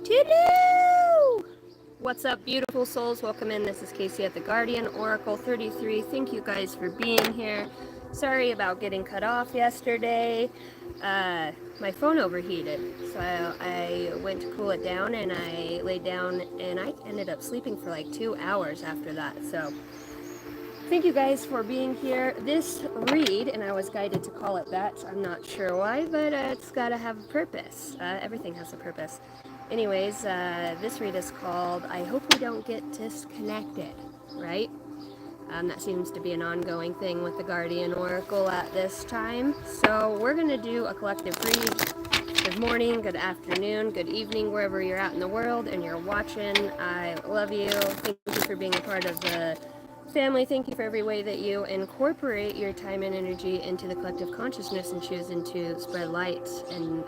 Hello! What's up, beautiful souls? Welcome in. This is Casey at the Guardian Oracle 33. Thank you guys for being here. Sorry about getting cut off yesterday. My phone overheated, so I went to cool it down and I laid down and I ended up sleeping for like 2 hours after that. So thank you guys for being here. This read, and I was guided to call it that, I'm not sure why, but it's got to have a purpose. Everything has a purpose. Anyways, this read is called I Hope We Don't Get Disconnected, right? That seems to be an ongoing thing with the Guardian Oracle at this time. So we're going to do a collective read. Good morning, good afternoon, good evening, wherever you're at in the world and you're watching. I love you. Thank you for being a part of the family. Thank you for every way that you incorporate your time and energy into the collective consciousness and choosing to spread light and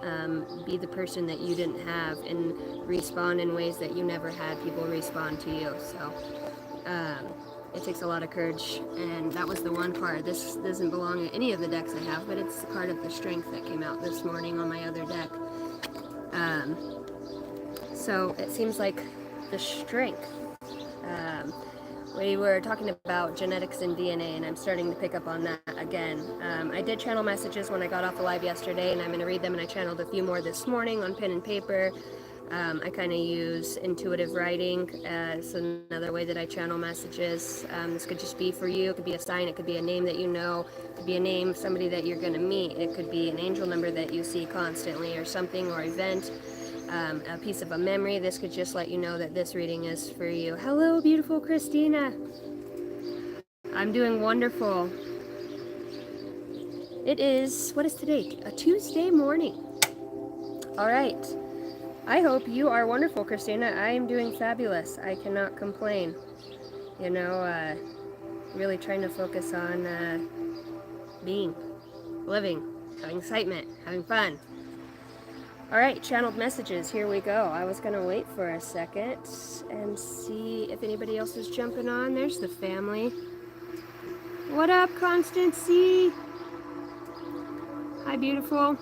be the person that you didn't have and respond in ways that you never had people respond to you. So it takes a lot of courage, and that was the one card. This doesn't belong to any of the decks I have, but it's the card of the strength that came out this morning on my other deck. So it seems like the strength. We were talking about genetics and DNA, and I'm starting to pick up on that again. I did channel messages when I got off the live yesterday, and I'm going to read them, and I channeled a few more this morning on pen and paper. I kind of use intuitive writing as another way that I channel messages. This could just be for you. It could be a sign. It could be a name that you know. It could be a name, somebody that you're going to meet. It could be an angel number that you see constantly or something or event. A piece of a memory. This could just let you know that this reading is for you. Hello, beautiful Christina. I'm doing wonderful. It is, what is today? A Tuesday morning. All right. I hope you are wonderful, Christina. I am doing fabulous. I cannot complain. You know, really trying to focus on being, living, having excitement, having fun. All right, channeled messages, here we go. I was gonna wait for a second and see if anybody else is jumping on. There's the family. What up, Constancy? Hi, beautiful.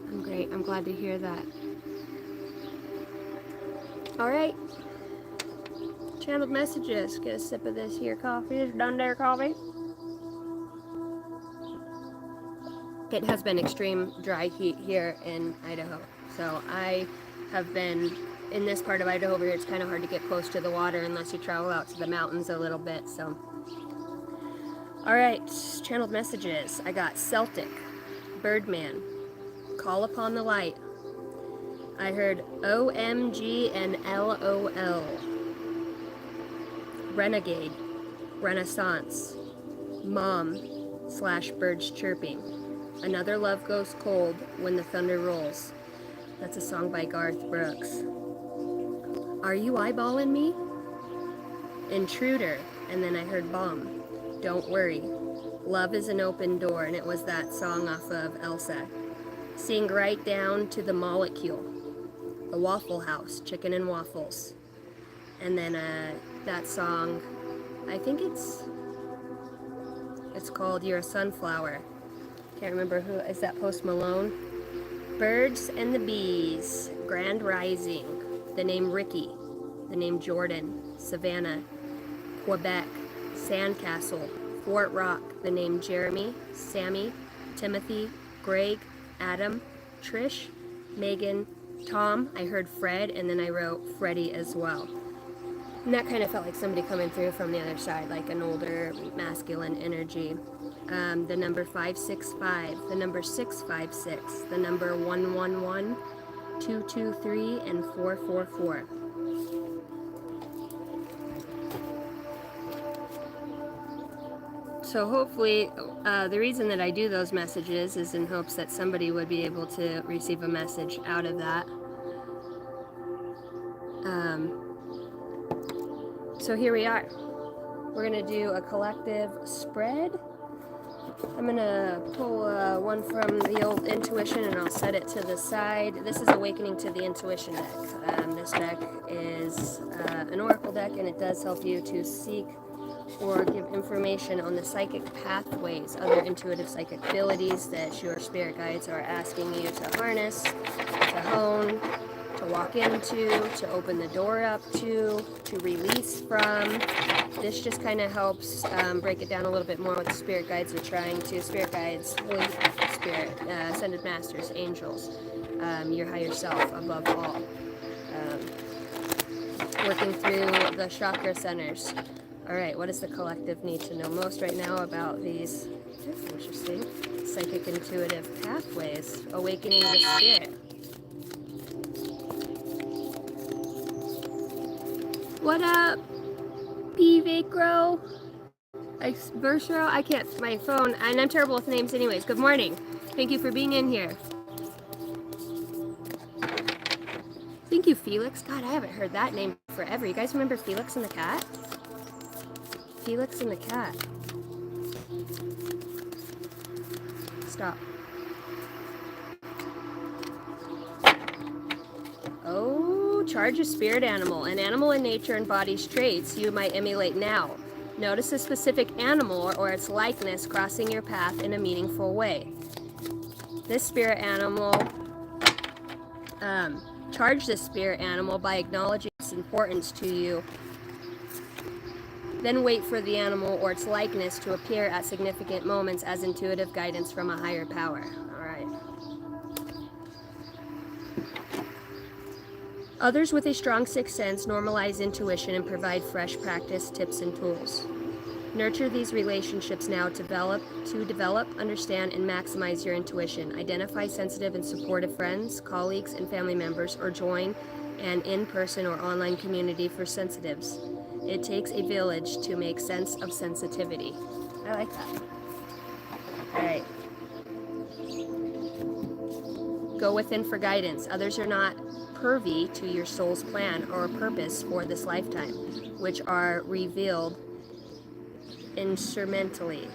I'm great, I'm glad to hear that. All right, channeled messages. Get a sip of this here coffee, this Done Dare coffee. It has been extreme dry heat here in Idaho. So I have been in this part of Idaho where it's kind of hard to get close to the water unless you travel out to the mountains a little bit. So, all right, channeled messages. I got Celtic, Birdman, Call Upon the Light. I heard OMG and LOL. Renegade, Renaissance, Mom/Birds Chirping. Another Love Goes Cold When the Thunder Rolls. That's a song by Garth Brooks. Are You Eyeballing Me? Intruder, and then I heard Bomb. Don't Worry. Love is an Open Door, and it was that song off of Elsa. Sing Right Down to the Molecule. The Waffle House, Chicken and Waffles. And then that song, I think it's called You're a Sunflower. Can't remember who, is that Post Malone? Birds and the Bees, Grand Rising, the name Ricky, the name Jordan, Savannah, Quebec, Sandcastle, Fort Rock, the name Jeremy, Sammy, Timothy, Greg, Adam, Trish, Megan, Tom, I heard Fred, and then I wrote Freddie as well. And that kind of felt like somebody coming through from the other side, like an older masculine energy. The number 565, the number 656, the number 111, 223, and 444. So hopefully, the reason that I do those messages is in hopes that somebody would be able to receive a message out of that. So here we are. We're going to do a collective spread. I'm going to pull one from the old intuition and I'll set it to the side. This is Awakening to the Intuition deck. This deck is an oracle deck, and it does help you to seek or give information on the psychic pathways, other intuitive psychic abilities that your spirit guides are asking you to harness, to hone, to walk into, to open the door up to release from. This just kind of helps break it down a little bit more what the spirit guides are trying to. Spirit guides, Holy Spirit, ascended masters, angels, your higher self above all. Working through the chakra centers. All right, what does the collective need to know most right now about these? That's interesting. Psychic intuitive pathways. Awakening the spirit. What up, P-Vacro? Versero? I can't, my phone, and I'm terrible with names anyways. Good morning. Thank you for being in here. Thank you, Felix. God, I haven't heard that name forever. You guys remember Felix and the cat? Felix and the cat. Stop. Oh, charge a spirit animal. An animal in nature embodies traits you might emulate now. Notice a specific animal or its likeness crossing your path in a meaningful way. This spirit animal, charge this spirit animal by acknowledging its importance to you. Then wait for the animal or its likeness to appear at significant moments as intuitive guidance from a higher power. All right. Others with a strong sixth sense normalize intuition and provide fresh practice, tips, and tools. Nurture these relationships now to develop, understand, and maximize your intuition. Identify sensitive and supportive friends, colleagues, and family members, or join an in-person or online community for sensitives. It takes a village to make sense of sensitivity. I like that. All right. Go within for guidance. Others are not privy to your soul's plan or purpose for this lifetime, which are revealed instrumentally.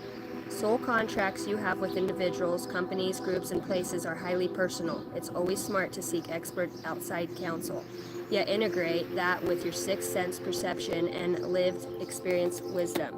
Soul contracts you have with individuals, companies, groups, and places are highly personal. It's always smart to seek expert outside counsel, yet integrate that with your sixth sense perception and lived experience wisdom.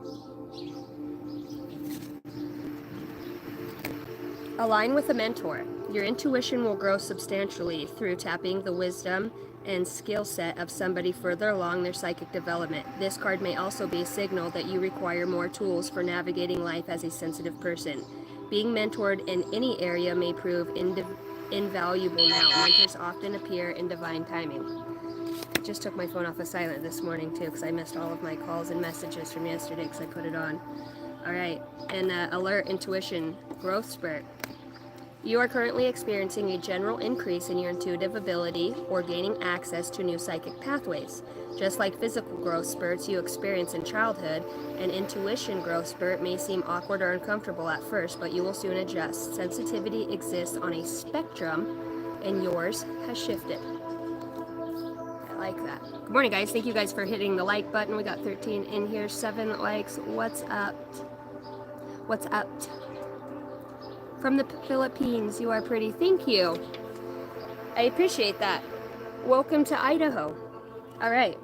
Align with a mentor. Your intuition will grow substantially through tapping the wisdom and skill set of somebody further along their psychic development. This card may also be a signal that you require more tools for navigating life as a sensitive person. Being mentored in any area may prove invaluable now. Mentors often appear in divine timing. I just took my phone off of silent this morning too because I missed all of my calls and messages from yesterday because I put it on. All right, and alert intuition growth spurt. You are currently experiencing a general increase in your intuitive ability or gaining access to new psychic pathways. Just like physical growth spurts you experience in childhood, an intuition growth spurt may seem awkward or uncomfortable at first, but you will soon adjust. Sensitivity exists on a spectrum, and yours has shifted. I like that. Good morning, guys. Thank you guys for hitting the like button. We got 13 in here, 7 likes. What's up? What's up? From the Philippines, you are pretty. Thank you. I appreciate that. Welcome to Idaho. All right.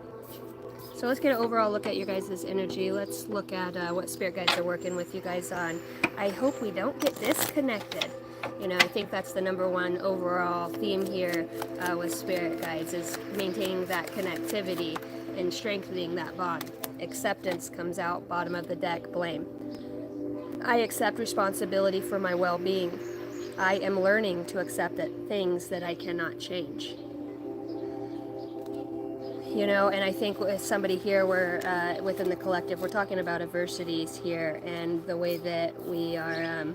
So let's get an overall look at your guys' energy. Let's look at what spirit guides are working with you guys on. I hope we don't get disconnected. You know, I think that's the number one overall theme here with spirit guides is maintaining that connectivity and strengthening that bond. Acceptance comes out, bottom of the deck, blame. I accept responsibility for my well-being. I am learning to accept things that I cannot change. You know, and I think with somebody here, we're within the collective, we're talking about adversities here and the way that we are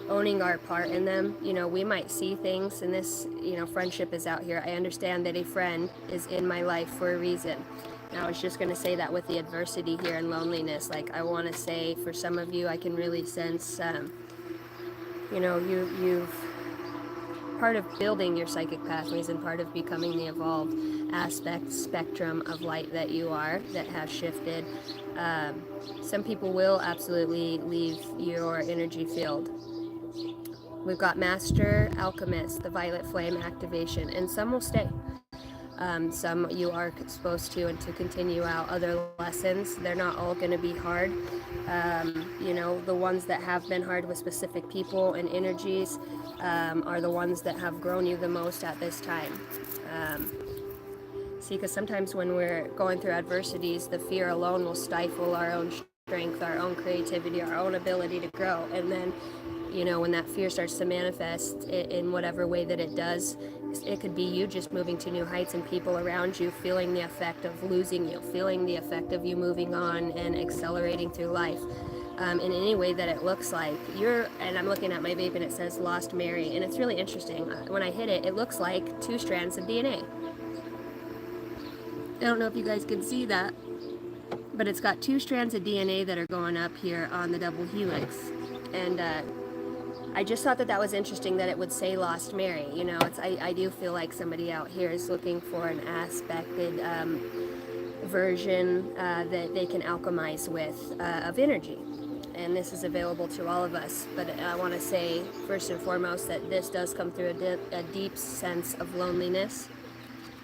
owning our part in them. You know, we might see things, and this, you know, friendship is out here. I understand that a friend is in my life for a reason. Now, I was just going to say that with the adversity here and loneliness, like I want to say for some of you, I can really sense, you know, you've part of building your psychic pathways and part of becoming the evolved aspect spectrum of light that you are, that has shifted. Some people will absolutely leave your energy field. We've got Master Alchemist, the Violet Flame activation, and some will stay. Some you are supposed to and to continue out other lessons. They're not all going to be hard. You know, the ones that have been hard with specific people and energies are the ones that have grown you the most at this time. See, because sometimes when we're going through adversities, the fear alone will stifle our own strength, our own creativity, our own ability to grow. And then, you know, when that fear starts to manifest in whatever way that it does, it could be you just moving to new heights and people around you feeling the effect of losing you, feeling the effect of you moving on and accelerating through life. In any way that it looks like. And I'm looking at my vape and it says Lost Mary, and it's really interesting. When I hit it, it looks like 2 strands of DNA. I don't know if you guys can see that, but it's got 2 strands of DNA that are going up here on the double helix. And I just thought that that was interesting that it would say Lost Mary. You know, I do feel like somebody out here is looking for an aspected version that they can alchemize with of energy. And this is available to all of us. But I want to say, first and foremost, that this does come through a deep sense of loneliness.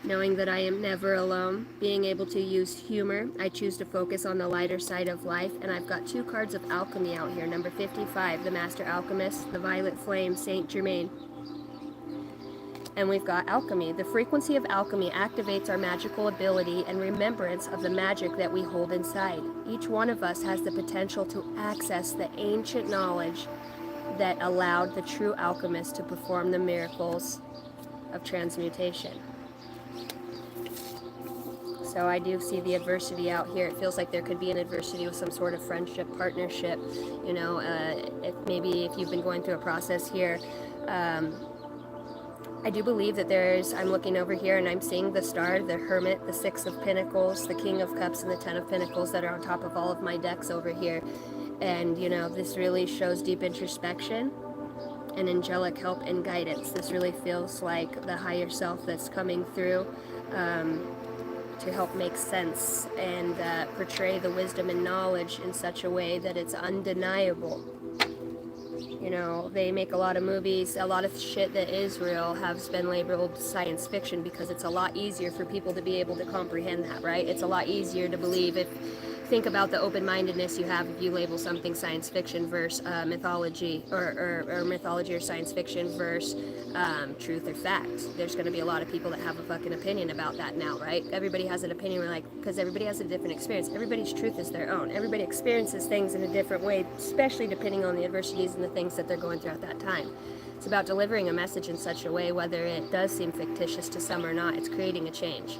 Knowing that I am never alone, being able to use humor. I choose to focus on the lighter side of life, and I've got 2 cards of alchemy out here. Number 55, the Master Alchemist, the Violet Flame, Saint Germain. And we've got alchemy. The frequency of alchemy activates our magical ability and remembrance of the magic that we hold inside. Each one of us has the potential to access the ancient knowledge that allowed the true alchemist to perform the miracles of transmutation. So I do see the adversity out here. It feels like there could be an adversity with some sort of friendship, partnership. You know, maybe if you've been going through a process here, I do believe that I'm looking over here and I'm seeing the Star, the Hermit, the 6 of Pentacles, the King of Cups, and the 10 of Pentacles that are on top of all of my decks over here. And, you know, this really shows deep introspection and angelic help and guidance. This really feels like the higher self that's coming through to help make sense and portray the wisdom and knowledge in such a way that it's undeniable. You know, they make a lot of movies, a lot of shit that is real has been labeled science fiction because it's a lot easier for people to be able to comprehend that, right? It's a lot easier to believe think about the open-mindedness you have if you label something science fiction versus mythology or mythology or science fiction versus truth or fact. There's going to be a lot of people that have a fucking opinion about that now, right? Everybody has an opinion, because everybody has a different experience. Everybody's truth is their own. Everybody experiences things in a different way, especially depending on the adversities and the things that they're going through at that time. It's about delivering a message in such a way, whether it does seem fictitious to some or not, it's creating a change.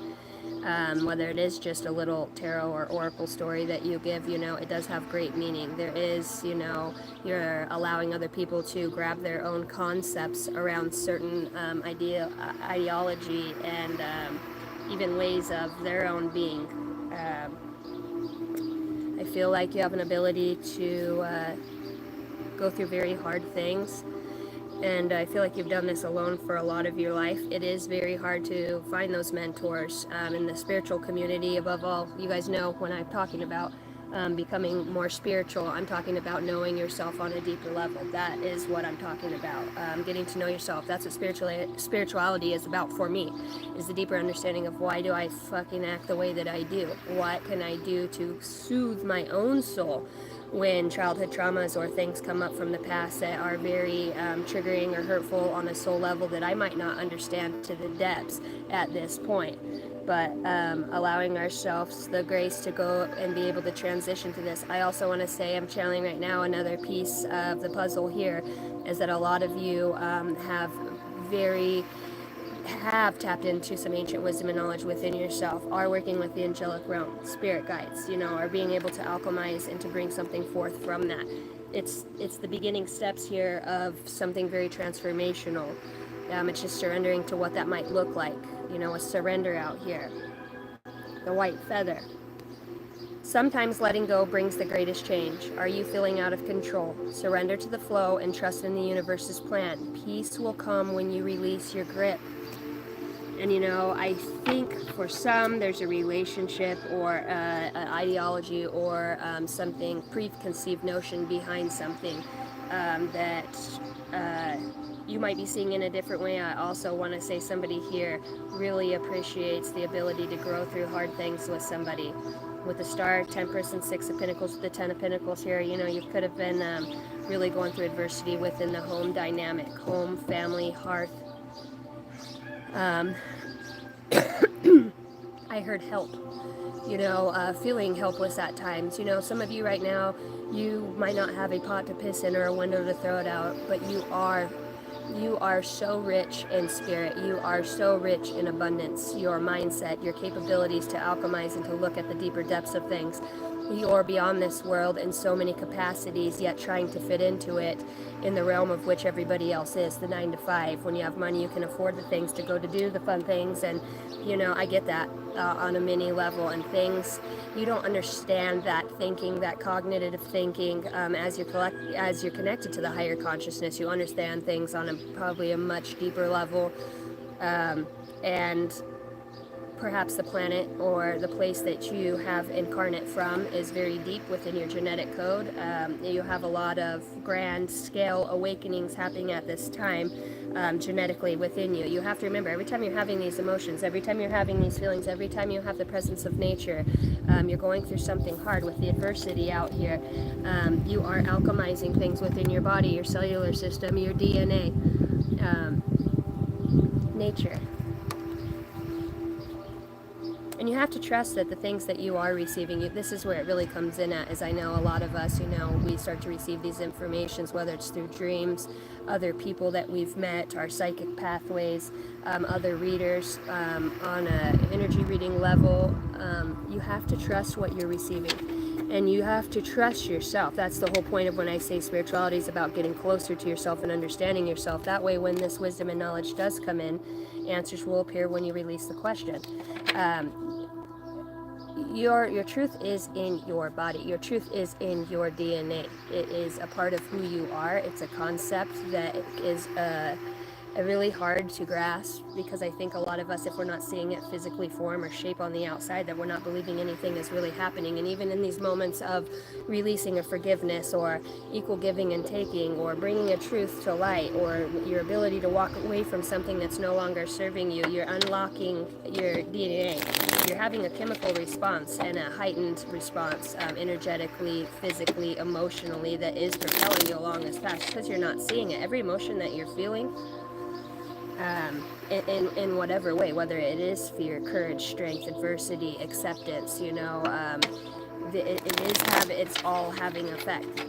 Whether it is just a little tarot or oracle story that you give, you know, it does have great meaning. There is, you know, you're allowing other people to grab their own concepts around certain ideology and even ways of their own being. I feel like you have an ability to go through very hard things. And I feel like you've done this alone for a lot of your life. It is very hard to find those mentors in the spiritual community. Above all, you guys know when I'm talking about becoming more spiritual, I'm talking about knowing yourself on a deeper level. That is what I'm talking about. Getting to know yourself. That's what spirituality is about for me, is the deeper understanding of why do I fucking act the way that I do? What can I do to soothe my own soul when childhood traumas or things come up from the past that are very triggering or hurtful on a soul level that I might not understand to the depths at this point. But allowing ourselves the grace to go and be able to transition to this. I also want to say I'm channeling right now another piece of the puzzle here is that a lot of you have tapped into some ancient wisdom and knowledge within yourself, are working with the angelic realm, spirit guides, you know, are being able to alchemize and to bring something forth from that. It's the beginning steps here of something very transformational. It's just surrendering to what that might look like, you know, a surrender out here. The white feather. Sometimes letting go brings the greatest change. Are you feeling out of control? Surrender to the flow and trust in the universe's plan. Peace will come when you release your grip. And, you know, I think for some there's a relationship or an ideology or something, preconceived notion behind something that you might be seeing in a different way. I also want to say somebody here really appreciates the ability to grow through hard things with somebody. With the Star, Temperance, and Six of Pentacles, the Ten of Pentacles here, you know, you could have been really going through adversity within the home dynamic, home, family, hearth. I heard help, you know, feeling helpless at times. You know, some of you right now, you might not have a pot to piss in or a window to throw it out, but you are so rich in spirit. You are so rich in abundance. Your mindset, your capabilities to alchemize and to look at the deeper depths of things. You're beyond this world in so many capacities, yet trying to fit into it in the realm of which everybody else is, the 9 to 5. When you have money, you can afford the things to go to do the fun things, and you know, I get that on a mini level, and things you don't understand that thinking, that cognitive thinking, as you're connected to the higher consciousness, you understand things on probably a much deeper level, and perhaps the planet or the place that you have incarnate from is very deep within your genetic code. You have a lot of grand scale awakenings happening at this time genetically within you. You have to remember, every time you're having these emotions, every time you're having these feelings, every time you have the presence of nature, you're going through something hard with the adversity out here. You are alchemizing things within your body, your cellular system, your DNA, nature. And you have to trust that the things that you are receiving, this is where it really comes in at, is I know a lot of us, you know, we start to receive these informations, whether it's through dreams, other people that we've met, our psychic pathways, other readers, on an energy reading level. You have to trust what you're receiving. And you have to trust yourself. That's the whole point of when I say spirituality is about getting closer to yourself and understanding yourself. That way, when this wisdom and knowledge does come in, answers will appear when you release the question. Your truth is in your body. Your truth is in your DNA. It is a part of who you are. It's a concept that is really hard to grasp, because I think a lot of us, if we're not seeing it physically form or shape on the outside, that we're not believing anything is really happening. And even in these moments of releasing a forgiveness or equal giving and taking, or bringing a truth to light, or your ability to walk away from something that's no longer serving you, you're unlocking your DNA. You're having a chemical response and a heightened response, energetically, physically, emotionally, that is propelling you along as fast, because you're not seeing it. Every emotion that you're feeling, in whatever way, whether it is fear, courage, strength, adversity, acceptance, you know, it's all having effect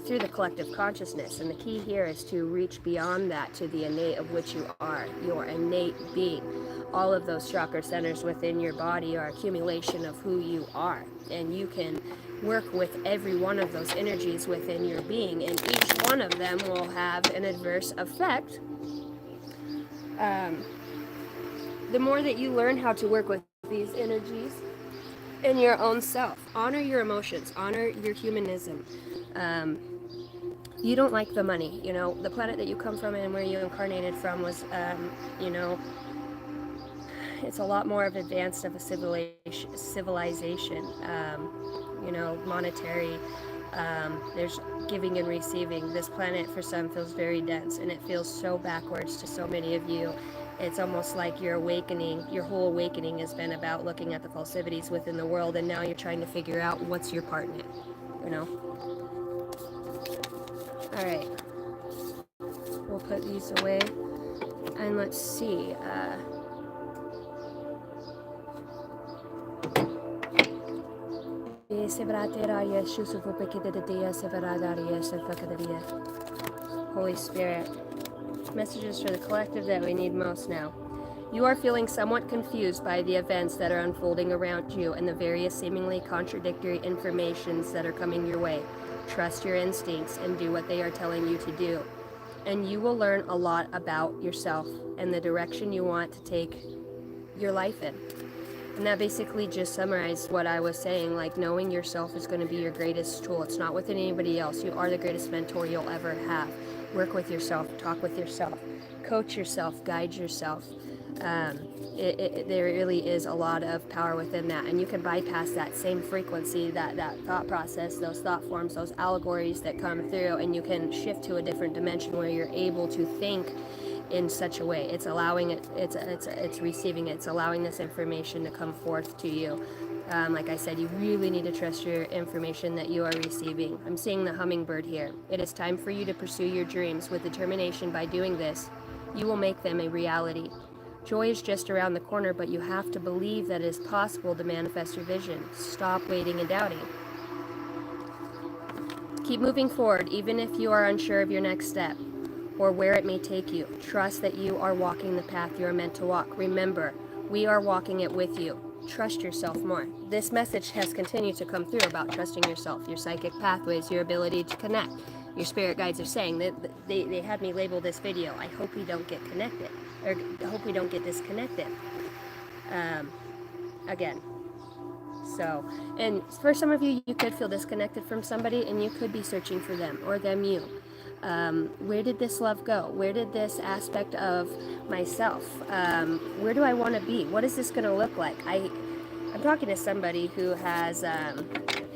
through the collective consciousness. And the key here is to reach beyond that to the innate of which you are, your innate being. All of those chakra centers within your body are accumulation of who you are, and you can work with every one of those energies within your being, and each one of them will have an adverse effect. The more that you learn how to work with these energies in your own self, honor your emotions, honor your humanism. You don't like the money, you know, the planet that you come from and where you incarnated from was, you know, it's a lot more of advanced of a civilization, you know, monetary, there's giving and receiving. This planet for some feels very dense, and it feels so backwards to so many of you. It's almost like your awakening, your whole awakening has been about looking at the falsities within the world, and now you're trying to figure out what's your part in it, you know? All right, we'll put these away, and let's see. Holy Spirit, messages for the collective that we need most now. You are feeling somewhat confused by the events that are unfolding around you and the various seemingly contradictory informations that are coming your way. Trust your instincts and do what they are telling you to do. And you will learn a lot about yourself and the direction you want to take your life in. And that basically just summarized what I was saying, like knowing yourself is going to be your greatest tool. It's not within anybody else. You are the greatest mentor you'll ever have. Work with yourself, talk with yourself, coach yourself, guide yourself. There really is a lot of power within that, and you can bypass that same frequency, that thought process, those thought forms, those allegories that come through, and you can shift to a different dimension where you're able to think in such a way. It's allowing it, it's receiving it, it's allowing this information to come forth to you. Like I said, you really need to trust your information that you are receiving. I'm seeing the hummingbird here. It is time for you to pursue your dreams with determination. By doing this, you will make them a reality. Joy is just around the corner, but you have to believe that it is possible to manifest your vision. Stop waiting and doubting. Keep moving forward, even if you are unsure of your next step or where it may take you. Trust that you are walking the path you are meant to walk. Remember, we are walking it with you. Trust yourself more. This message has continued to come through about trusting yourself, your psychic pathways, your ability to connect. Your spirit guides are saying that they had me label this video, I hope we don't get connected, or I hope we don't get disconnected. Again. So, and for some of you, you could feel disconnected from somebody and you could be searching for them or them you. Where did this love go? Where did this aspect of myself, where do I want to be? What is this going to look like? I'm talking to somebody who has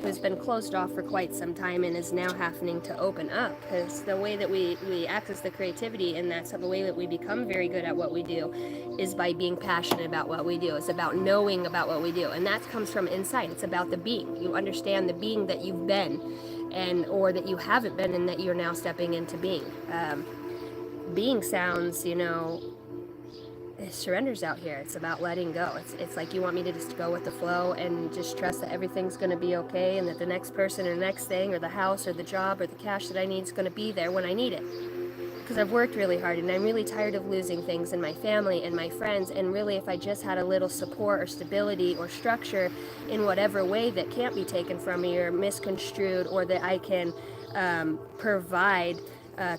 who's been closed off for quite some time and is now happening to open up, because the way that we access the creativity, and that's the way that we become very good at what we do, is by being passionate about what we do. It's about knowing about what we do, and that comes from inside. It's about the being. You understand the being that you've been, and or that you haven't been, and that you're now stepping into being. Being sounds, you know, it surrenders out here. It's about letting go. It's like you want me to just go with the flow and just trust that everything's going to be okay, and that the next person or the next thing or the house or the job or the cash that I need is going to be there when I need it. Because I've worked really hard and I'm really tired of losing things in my family and my friends, and really if I just had a little support or stability or structure in whatever way that can't be taken from me or misconstrued, or that I can provide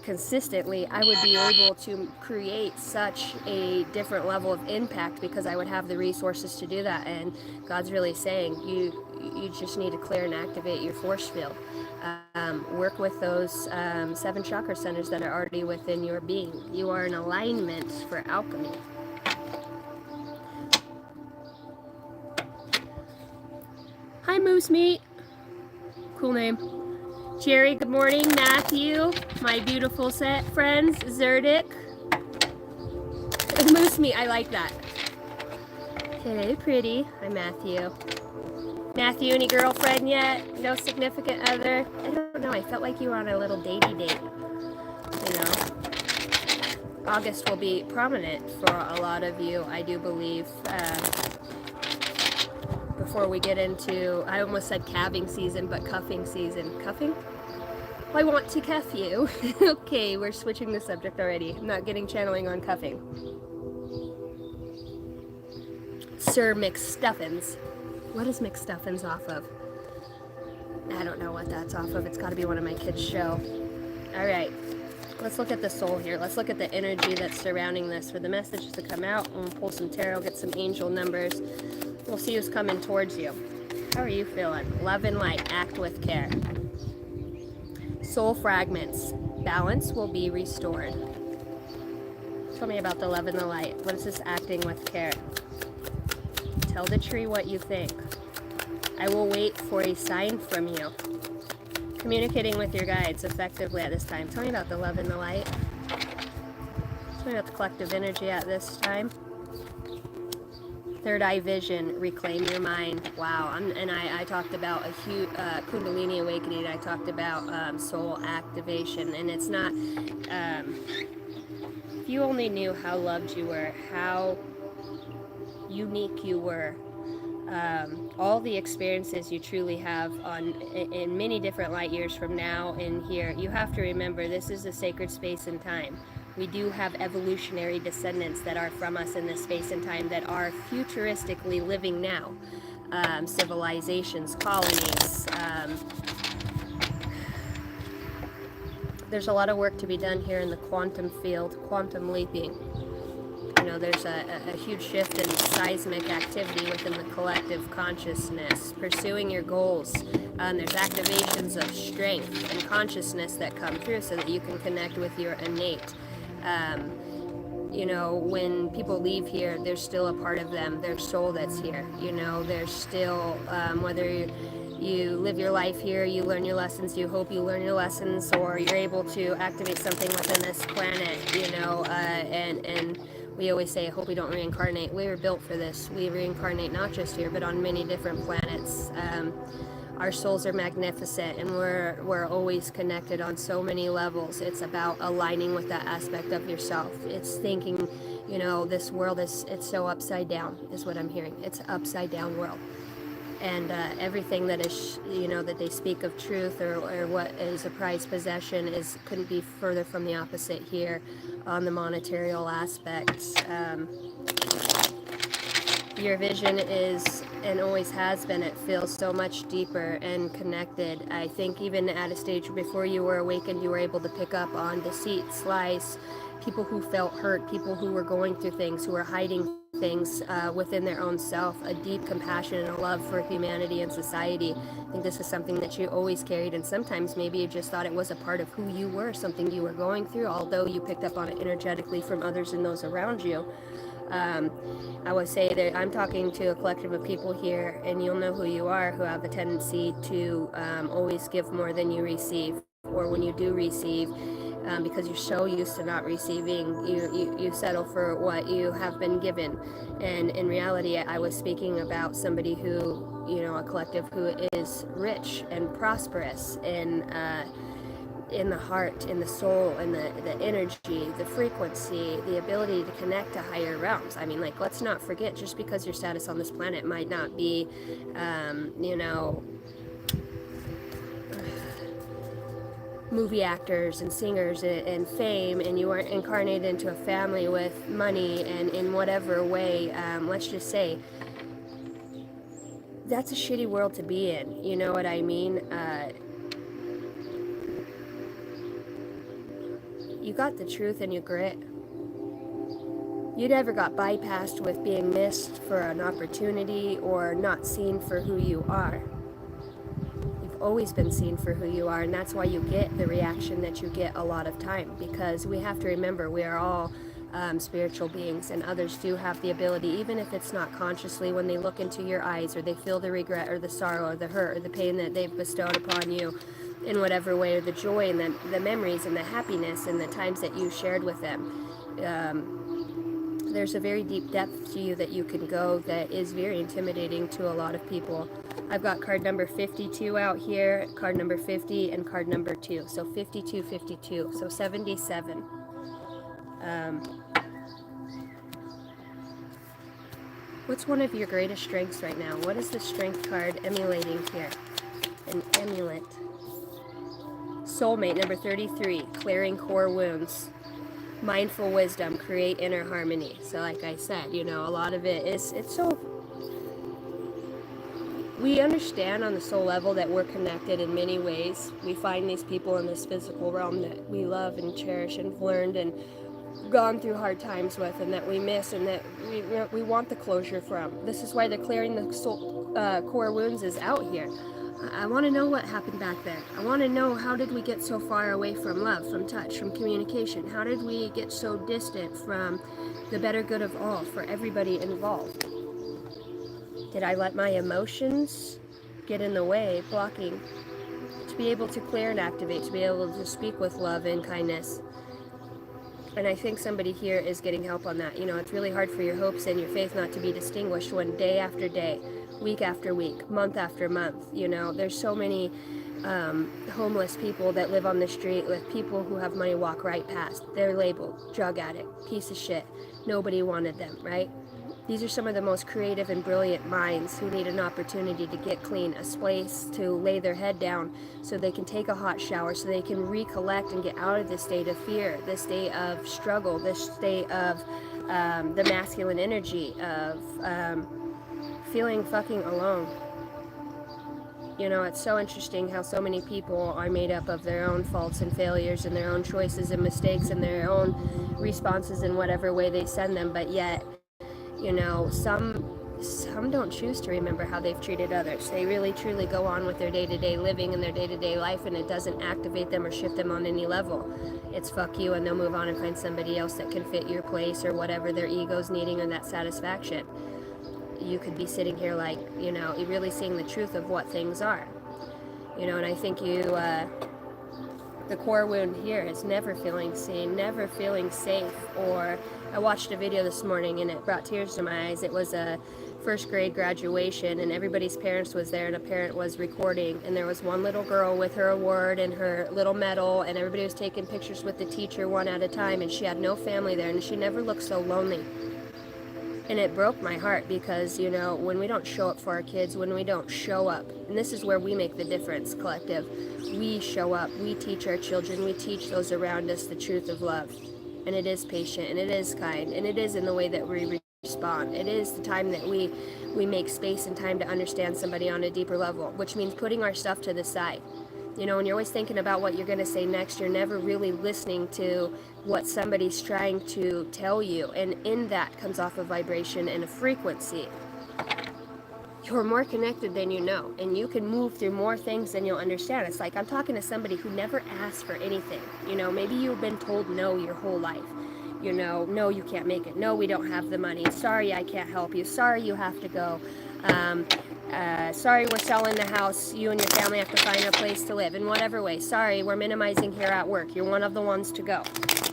consistently, I would be able to create such a different level of impact, because I would have the resources to do that. And God's really saying you just need to clear and activate your force field. Work with those 7 chakra centers that are already within your being. You are in alignment for alchemy. Hi, Moose Meat. Cool name. Jerry, good morning. Matthew, my beautiful set friends. Zerdik. Moose Meat, I like that. Okay, pretty. Hi, Matthew. Matthew, any girlfriend yet? No significant other? I don't know. I felt like you were on a little datey date. You know, August will be prominent for a lot of you, I do believe. Before we get into, I almost said calving season, but cuffing season. Cuffing? Well, I want to cuff you. Okay, we're switching the subject already. I'm not getting channeling on cuffing. Sir McStuffins. What is McStuffins off of? I don't know what that's off of. It's got to be one of my kids' show. All right, let's look at the soul here. Let's look at the energy that's surrounding this for the message to come out. We'll pull some tarot, get some angel numbers. We'll see who's coming towards you. How are you feeling? Love and light. Act with care. Soul fragments. Balance will be restored. Tell me about the love and the light. What is this acting with care? Tell the tree what you think. I will wait for a sign from you. Communicating with your guides effectively at this time. Tell me about the love and the light. Tell me about the collective energy at this time. Third eye vision, reclaim your mind. Wow, and I talked about a huge Kundalini awakening. I talked about soul activation, and it's not. If you only knew how loved you were, how unique you were, all the experiences you truly have in many different light years from now in here. You have to remember, this is a sacred space and time. We do have evolutionary descendants that are from us in this space and time that are futuristically living now. Civilizations, colonies. There's a lot of work to be done here in the quantum field, quantum leaping. You know, there's a huge shift in seismic activity within the collective consciousness, pursuing your goals. There's activations of strength and consciousness that come through so that you can connect with your innate. you know, when people leave here, there's still a part of them, their soul that's here. You know, there's still, whether you live your life here, you learn your lessons, you hope you learn your lessons, or you're able to activate something within this planet, you know, and we always say, I hope we don't reincarnate. We were built for this. We reincarnate not just here, but on many different planets. Our souls are magnificent, and we're always connected on so many levels. It's about aligning with that aspect of yourself. It's thinking, you know, this world it's so upside down, is what I'm hearing. It's an upside down world. And everything that is, you know, that they speak of truth or what is a prized possession couldn't be further from the opposite here on the monetarial aspects. Your vision is, and always has been, it feels so much deeper and connected. I think even at a stage before you were awakened, you were able to pick up on deceit, lies, people who felt hurt, people who were going through things, who were hiding things within their own self, a deep compassion and a love for humanity and society. I think this is something that you always carried, and sometimes maybe you just thought it was a part of who you were, something you were going through, although you picked up on it energetically from others and those around you. I would say that I'm talking to a collective of people here, and you'll know who you are, who have a tendency to always give more than you receive, or when you do receive, because you're so used to not receiving, you settle for what you have been given. And in reality, I was speaking about somebody who, you know, a collective who is rich and prosperous and in the heart, in the soul, in the energy, the frequency, the ability to connect to higher realms. I mean, like, let's not forget, just because your status on this planet might not be, you know, movie actors and singers and fame, and you aren't incarnated into a family with money and in whatever way, let's just say, that's a shitty world to be in. You know what I mean? You got the truth and you grit. You never got bypassed with being missed for an opportunity or not seen for who you are. You've always been seen for who you are, and that's why you get the reaction that you get a lot of time, because we have to remember we are all spiritual beings, and others do have the ability, even if it's not consciously, when they look into your eyes or they feel the regret or the sorrow or the hurt or the pain that they've bestowed upon you in whatever way, or the joy and the memories and the happiness and the times that you shared with them. There's a very deep depth to you that you can go that is very intimidating to a lot of people. I've got card number 52 out here, card number 50, and card number 2. So 52, 52, so 77. What's one of your greatest strengths right now? What is the strength card emulating here? An amulet. Soulmate, number 33, clearing core wounds. Mindful wisdom, create inner harmony. So like I said, you know, a lot of it is, it's so, we understand on the soul level that we're connected in many ways. We find these people in this physical realm that we love and cherish and have learned and gone through hard times with, and that we miss, and that we want the closure from. This is why the clearing the soul, core wounds is out here. I want to know what happened back there. I want to know, how did we get so far away from love, from touch, from communication? How did we get so distant from the better good of all for everybody involved? Did I let my emotions get in the way, blocking to be able to clear and activate, to be able to speak with love and kindness? And I think somebody here is getting help on that. You know, it's really hard for your hopes and your faith not to be distinguished when day after day, week after week, month after month, you know, there's so many homeless people that live on the street with people who have money walk right past. They're labeled drug addict, piece of shit. Nobody wanted them, right? These are some of the most creative and brilliant minds who need an opportunity to get clean, a place to lay their head down so they can take a hot shower, so they can recollect and get out of this state of fear, this state of struggle, this state of the masculine energy of feeling fucking alone. You know, it's so interesting how so many people are made up of their own faults and failures and their own choices and mistakes and their own responses in whatever way they send them, but yet, you know, some some don't choose to remember how they've treated others. They really truly go on with their day-to-day living and their day-to-day life, and it doesn't activate them or shift them on any level. It's fuck you, and they'll move on and find somebody else that can fit your place or whatever their ego's needing or that satisfaction. You could be sitting here like, you know, really seeing the truth of what things are. You know, and I think the core wound here is never feeling seen, never feeling safe. Or I watched a video this morning and it brought tears to my eyes. It was a first grade graduation and everybody's parents was there and a parent was recording, and there was one little girl with her award and her little medal, and everybody was taking pictures with the teacher one at a time, and she had no family there, and she never looked so lonely. And it broke my heart because, you know, when we don't show up for our kids, when we don't show up, and this is where we make the difference, collective. We show up, we teach our children, we teach those around us the truth of love. And it is patient, and it is kind, and it is in the way that we respond. It is the time that we make space and time to understand somebody on a deeper level, which means putting our stuff to the side. You know, when you're always thinking about what you're going to say next, you're never really listening to what somebody's trying to tell you. And in that comes off a vibration and a frequency. You're more connected than you know, and you can move through more things than you'll understand. It's like I'm talking to somebody who never asked for anything. You know, maybe you've been told no your whole life. You know, no, you can't make it. No, we don't have the money. Sorry, I can't help you. Sorry, you have to go. Sorry, we're selling the house. You and your family have to find a place to live in whatever way. Sorry, we're minimizing here at work. You're one of the ones to go.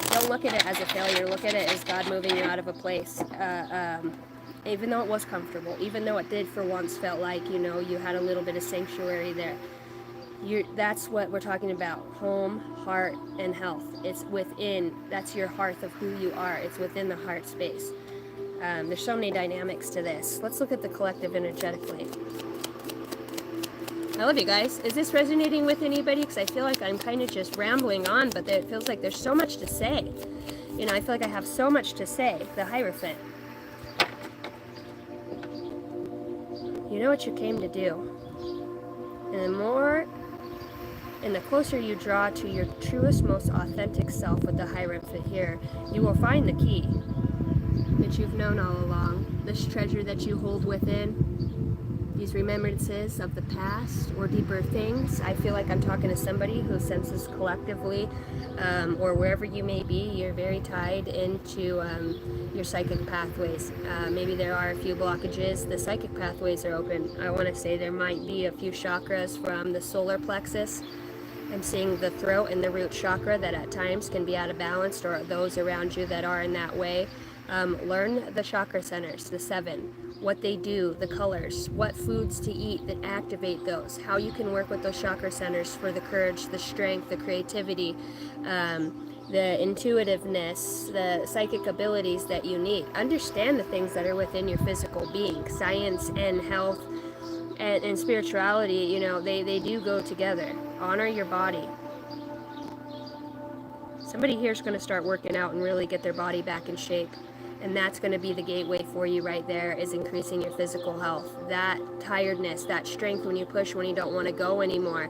Don't look at it as a failure. Look at it as God moving you out of a place. Even though it was comfortable, even though it did for once felt like, you know, you had a little bit of sanctuary there. That's what we're talking about. Home, heart, and health. It's within. That's your hearth of who you are. It's within the heart space. There's so many dynamics to this. Let's look at the collective energetically. I love you guys. Is this resonating with anybody? Because I feel like I'm kind of just rambling on, but it feels like there's so much to say. You know, I feel like I have so much to say. The Hierophant. You know what you came to do. And the closer you draw to your truest, most authentic self with the Hierophant here, you will find the key that you've known all along. This treasure that you hold within, these remembrances of the past or deeper things. I feel like I'm talking to somebody who senses collectively, or wherever you may be, you're very tied into your psychic pathways. Maybe there are a few blockages. The psychic pathways are open. I want to say there might be a few chakras from the solar plexus. I'm seeing the throat and the root chakra that at times can be out of balance, or those around you that are in that way. Learn the chakra centers, the 7, what they do, the colors, what foods to eat that activate those, how you can work with those chakra centers for the courage, the strength, the creativity, the intuitiveness, the psychic abilities that you need. Understand the things that are within your physical being. Science and health and spirituality, you know, they do go together. Honor your body. Somebody here is going to start working out and really get their body back in shape. And that's going to be the gateway for you right there, is increasing your physical health. That tiredness, that strength when you push, when you don't want to go anymore.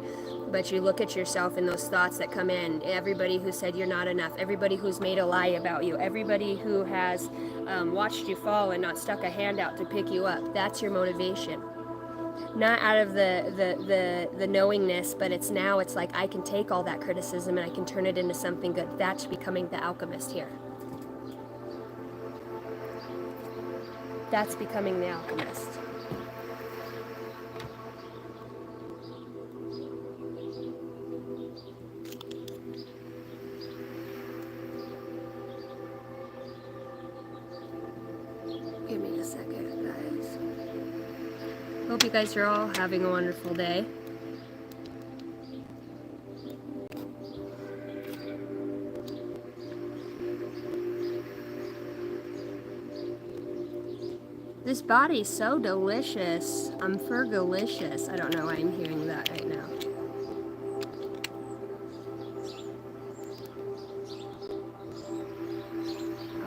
But you look at yourself and those thoughts that come in. Everybody who said you're not enough. Everybody who's made a lie about you. Everybody who has watched you fall and not stuck a hand out to pick you up. That's your motivation. Not out of the knowingness, but it's like I can take all that criticism and I can turn it into something good. That's becoming the alchemist here. That's becoming the alchemist. Give me a second, guys. Hope you guys are all having a wonderful day. This body's so delicious. I'm fergalicious. I don't know why I'm hearing that right now.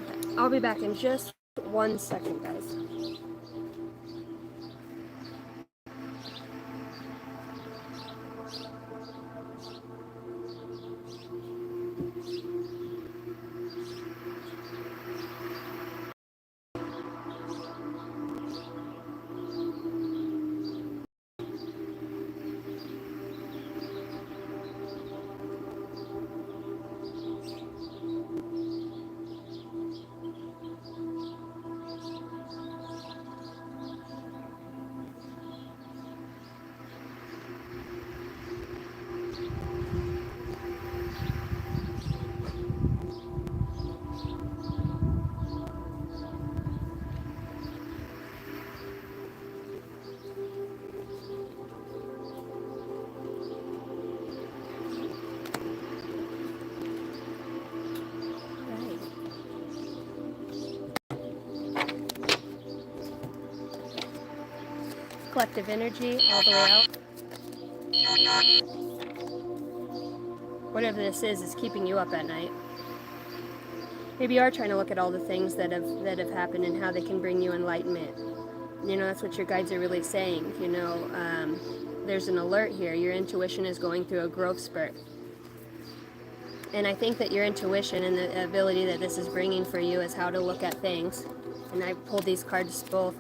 Okay, I'll be back in just 1 second, guys. collective energy all the way out. Whatever this is keeping you up at night. Maybe you are trying to look at all the things that have happened and how they can bring you enlightenment. You know, that's what your guides are really saying. You know, there's an alert here. Your intuition is going through a growth spurt. And I think that your intuition and the ability that this is bringing for you is how to look at things. And I pulled these cards both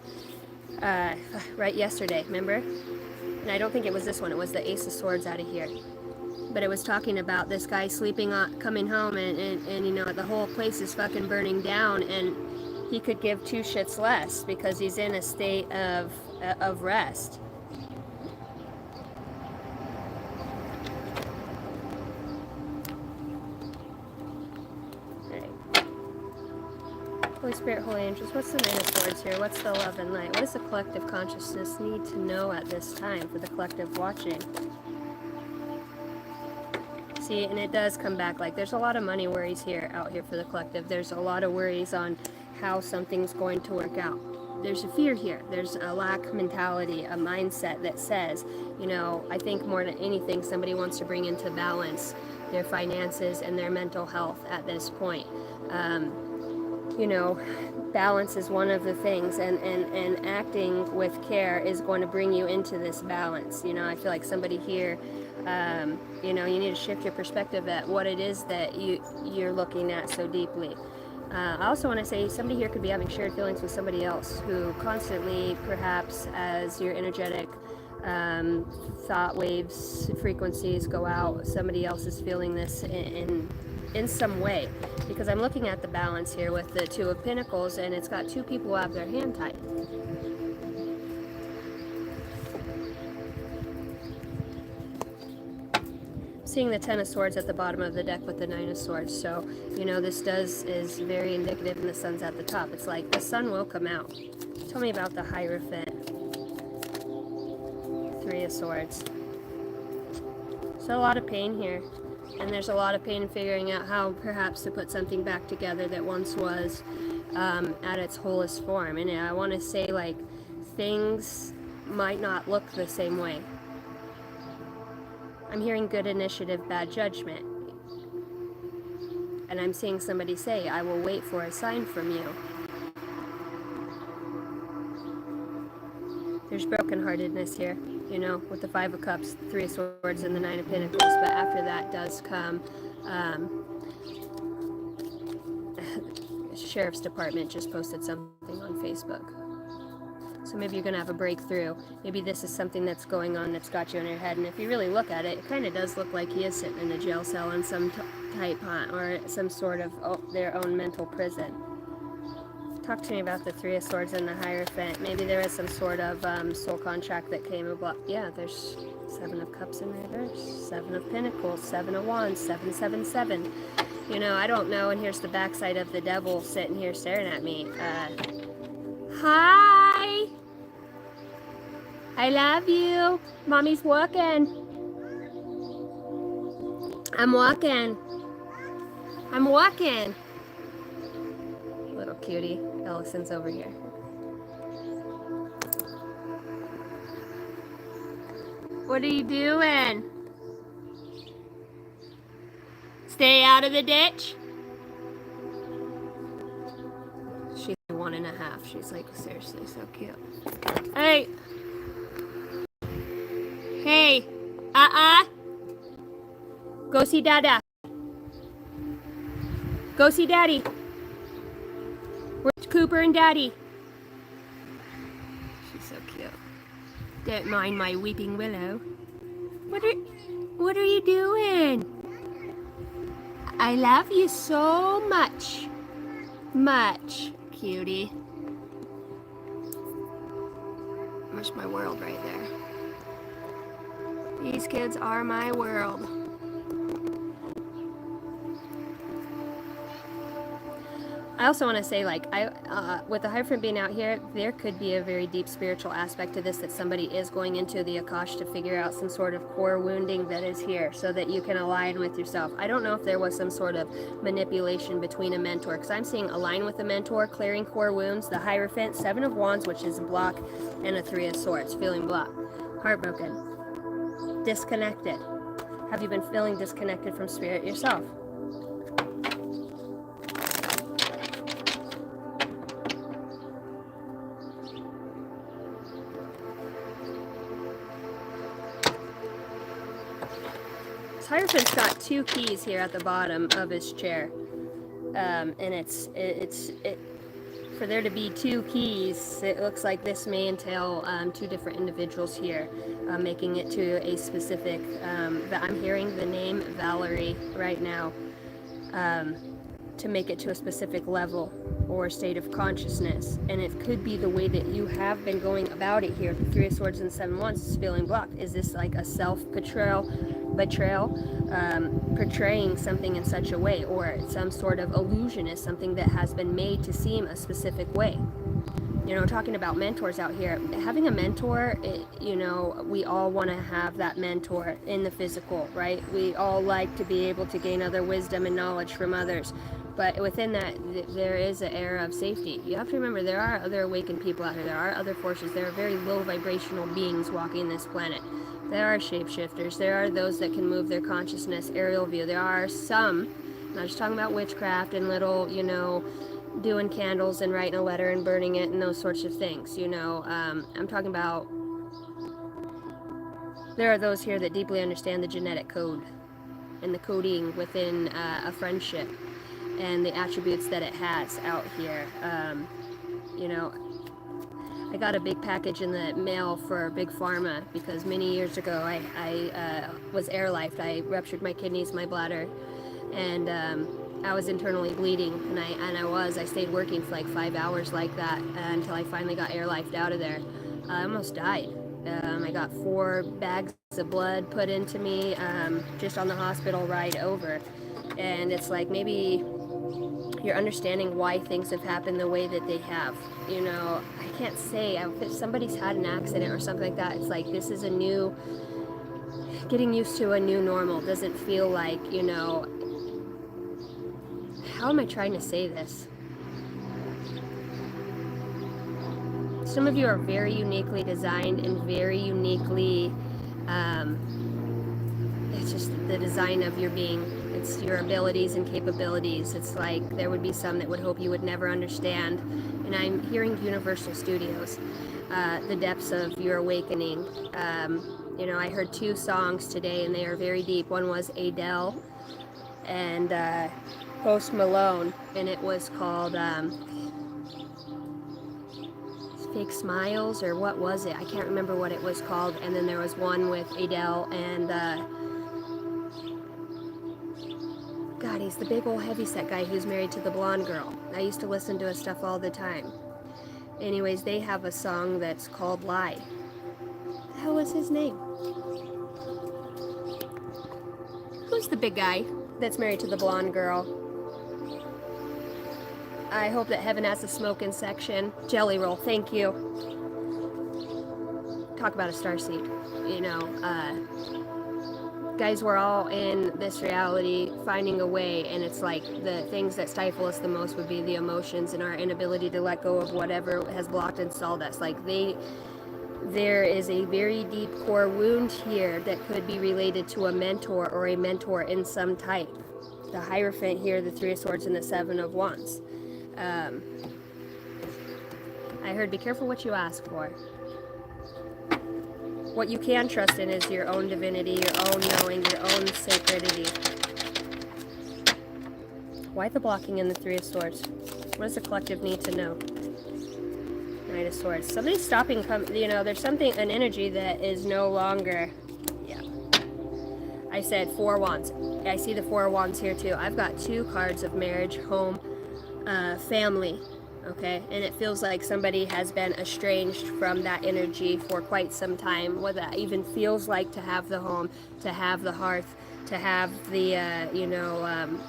right yesterday, remember? And I don't think it was this one. It was the Ace of Swords out of here. But it was talking about this guy sleeping on, coming home, and you know, the whole place is fucking burning down, and he could give two shits less because he's in a state of rest. Holy Spirit, Holy Angels, what's the Nine of Swords here? What's the love and light? What does the collective consciousness need to know at this time for the collective watching? See, and it does come back like there's a lot of money worries out here for the collective. There's a lot of worries on how something's going to work out. There's a fear here. There's a lack mentality, a mindset that says, you know, I think more than anything, somebody wants to bring into balance their finances and their mental health at this point. You know, balance is one of the things, and acting with care is going to bring you into this balance. You know, I feel like somebody here, you know, you need to shift your perspective at what it is that you're looking at so deeply. I also want to say somebody here could be having shared feelings with somebody else who constantly, perhaps as your energetic thought waves, frequencies go out, somebody else is feeling this in some way, because I'm looking at the balance here with the Two of Pentacles, and it's got two people who have their hand tied. Seeing the Ten of Swords at the bottom of the deck with the Nine of Swords, so you know this is very indicative, and the Sun's at the top. It's like the sun will come out. Tell me about the Hierophant. Three of Swords. So a lot of pain here. And there's a lot of pain in figuring out how perhaps to put something back together that once was at its wholest form. And I want to say, like, things might not look the same way. I'm hearing good initiative, bad judgment. And I'm seeing somebody say, I will wait for a sign from you. There's brokenheartedness here, you know, with the Five of Cups, Three of Swords, and the Nine of Pentacles. But after that does come, the Sheriff's Department just posted something on Facebook. So maybe you're going to have a breakthrough. Maybe this is something that's going on that's got you in your head. And if you really look at it, it kind of does look like he is sitting in a jail cell in some type, or some sort of their own mental prison. Talk to me about the Three of Swords and the Hierophant. Maybe there is some sort of soul contract that came about. Yeah, there's Seven of Cups in reverse, Seven of Pentacles, Seven of Wands, 777. You know, I don't know. And here's the backside of the devil sitting here staring at me. Hi! I love you. Mommy's walking. I'm walking. I'm walking. Little cutie. Ellison's over here. What are you doing? Stay out of the ditch. She's 1.5. She's like, seriously, so cute. Hey. Hey. Go see Dada. Go see Daddy. Where's Cooper and Daddy? She's so cute. Don't mind my weeping willow. What are you doing? I love you so much. Much, cutie. That's my world right there. These kids are my world. I also want to say, like, with the Hierophant being out here, there could be a very deep spiritual aspect to this, that somebody is going into the Akash to figure out some sort of core wounding that is here so that you can align with yourself. I don't know if there was some sort of manipulation between a mentor, because I'm seeing align with a mentor, clearing core wounds, the Hierophant, 7 of Wands, which is a block, and a 3 of Swords, feeling blocked, heartbroken, disconnected. Have you been feeling disconnected from spirit yourself? Hierophant's got 2 keys here at the bottom of his chair, and it's for there to be 2 keys. It looks like this may entail 2 different individuals here, making it to a specific. I'm hearing the name Valerie right now, to make it to a specific level or state of consciousness, and it could be the way that you have been going about it here. The 3 of Swords and 7 of Wands is feeling blocked. Is this like a self-betrayal, portraying something in such a way, or some sort of illusion is something that has been made to seem a specific way? You know, talking about mentors out here, having a mentor, we all want to have that mentor in the physical, right? We all like to be able to gain other wisdom and knowledge from others. But within that, there is an era of safety. You have to remember, there are other awakened people out here. There are other forces. There are very low vibrational beings walking this planet. There are shapeshifters. There are those that can move their consciousness, aerial view. There are some, I'm not just talking about witchcraft and little, doing candles and writing a letter and burning it and those sorts of things, I'm talking about, there are those here that deeply understand the genetic code and the coding within a friendship and the attributes that it has out here. I got a big package in the mail for Big Pharma because many years ago I was airlifed. I ruptured my kidneys, my bladder, and I was internally bleeding, and I stayed working for like 5 hours like that until I finally got airlifted out of there. I almost died. I got 4 bags of blood put into me just on the hospital ride over, and it's like maybe you're understanding why things have happened the way that they have. I can't say if somebody's had an accident or something like that. It's like this is getting used to a new normal. Doesn't feel like, how am I trying to say this? Some of you are very uniquely designed and very uniquely, it's just the design of your being. It's your abilities and capabilities. It's like there would be some that would hope you would never understand. And I'm hearing Universal Studios, the depths of your awakening. I heard 2 songs today and they are very deep. One was Adele and Post Malone, and it was called Fake Smiles, or what was it? I can't remember what it was called. And then there was one with Adele and God, he's the big old heavyset guy who's married to the blonde girl. I used to listen to his stuff all the time. Anyways, they have a song that's called Lie. What the hell was his name? Who's the big guy that's married to the blonde girl? I hope that heaven has a smoking section. Jelly Roll, thank you. Talk about a starseed. Guys, we're all in this reality finding a way, and it's like the things that stifle us the most would be the emotions and our inability to let go of whatever has blocked and stalled us. Like there is a very deep core wound here that could be related to a mentor or a mentor in some type. The Hierophant here, the 3 of Swords and the 7 of Wands. I heard be careful what you ask for. What you can trust in is your own divinity, your own knowing, your own sacredity. Why the blocking in the 3 of Swords? What does the collective need to know? Knight of Swords. Somebody's stopping, there's an energy that is no longer, yeah. I said 4 Wands. I see the 4 Wands here too. I've got 2 cards of marriage, home, family. Okay, and it feels like somebody has been estranged from that energy for quite some time. What that even feels like to have the home, to have the hearth, to have the,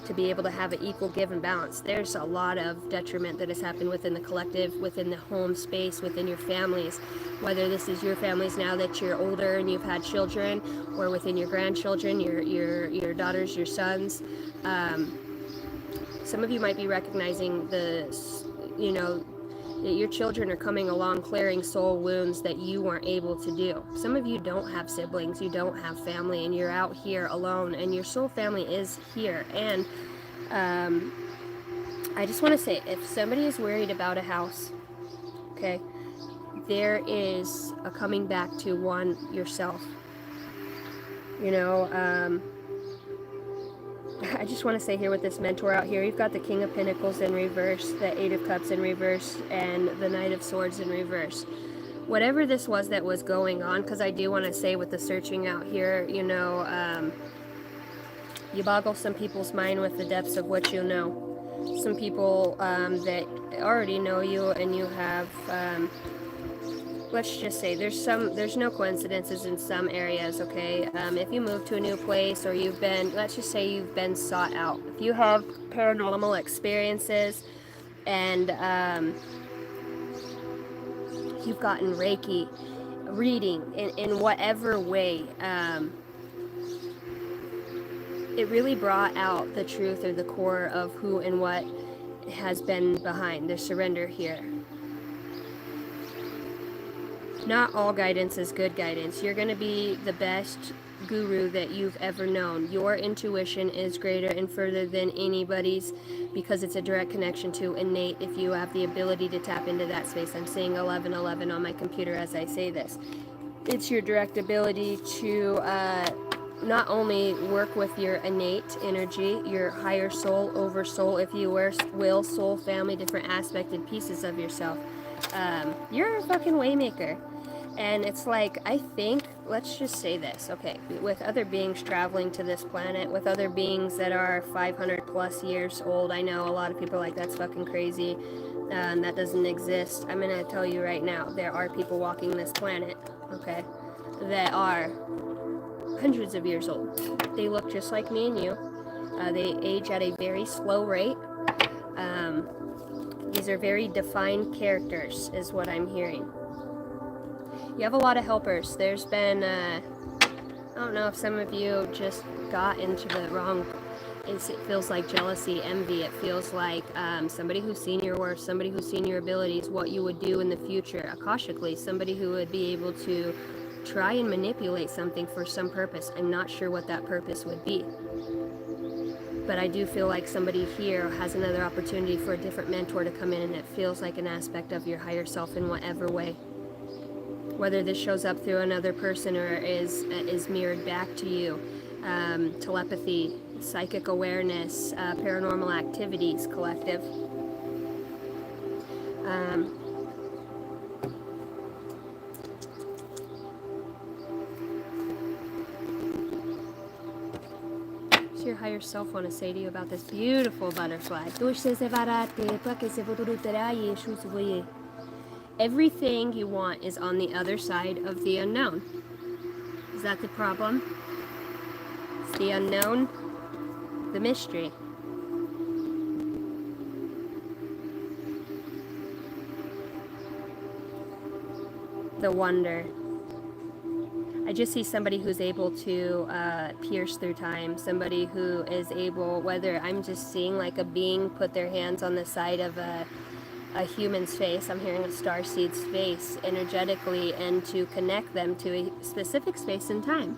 to be able to have an equal give and balance. There's a lot of detriment that has happened within the collective, within the home space, within your families, whether this is your families now that you're older and you've had children, or within your grandchildren, your daughters, your sons. Some of you might be recognizing that your children are coming along clearing soul wounds that you weren't able to do. Some of you don't have siblings, you don't have family, and you're out here alone, and your soul family is here. And I just want to say, if somebody is worried about a house, okay, there is a coming back to one yourself. I just want to say here with this mentor out here, you've got the King of Pentacles in reverse, the Eight of Cups in reverse, and the Knight of Swords in reverse. Whatever this was that was going on, because I do want to say with the searching out here, you boggle some people's mind with the depths of what you know. Some people that already know you, and you have... let's just say there's no coincidences in some areas, okay? If you move to a new place, or let's just say you've been sought out. If you have paranormal experiences and you've gotten Reiki, reading in whatever way, it really brought out the truth or the core of who and what has been behind the surrender here. Not all guidance is good guidance. You're going to be the best guru that you've ever known. Your intuition is greater and further than anybody's, because it's a direct connection to innate if you have the ability to tap into that space. I'm seeing 1111 on my computer as I say this. It's your direct ability to not only work with your innate energy, your higher soul, over soul, if you will, soul, family, different aspected pieces of yourself. You're a fucking waymaker. And it's like, I think, let's just say this, okay, with other beings traveling to this planet, with other beings that are 500 plus years old, I know a lot of people are like, that's fucking crazy, that doesn't exist. I'm gonna tell you right now, there are people walking this planet, okay, that are hundreds of years old. They look just like me and you. They age at a very slow rate. These are very defined characters, is what I'm hearing. You have a lot of helpers. There's been, I don't know if some of you just got into the wrong, it feels like jealousy, envy. It feels like somebody who's seen your worth, somebody who's seen your abilities, what you would do in the future, akashically, somebody who would be able to try and manipulate something for some purpose. I'm not sure what that purpose would be. But I do feel like somebody here has another opportunity for a different mentor to come in, and it feels like an aspect of your higher self in whatever way. Whether this shows up through another person or is mirrored back to you. Telepathy, psychic awareness, paranormal activities, collective. What's your higher self want to say to you about this beautiful butterfly? Everything you want is on the other side of the unknown. Is that the problem? It's the unknown, the mystery. The wonder. I just see somebody who's able to pierce through time. Somebody who is able, whether I'm just seeing like a being put their hands on the side of a human's face, I'm hearing a starseed's face energetically, and to connect them to a specific space and time.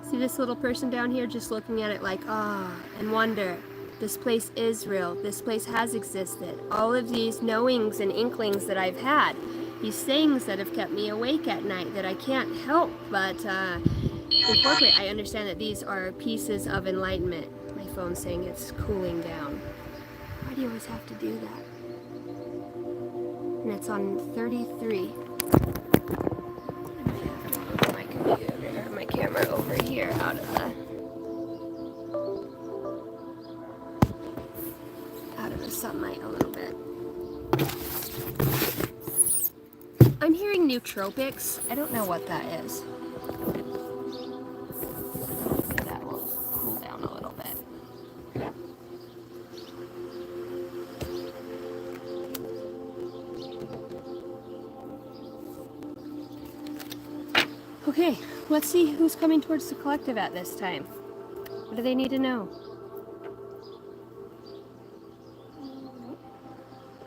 See this little person down here just looking at it like, and wonder. This place is real. This place has existed. All of these knowings and inklings that I've had, these things that have kept me awake at night that I can't help but incorporate. I understand that these are pieces of enlightenment. My phone's saying it's cooling down. Why do you always have to do that? And it's on 33. My computer, my camera over here, out of the sunlight a little bit. I'm hearing nootropics. I don't know what that is. That will Okay, let's see who's coming towards the collective at this time. What do they need to know?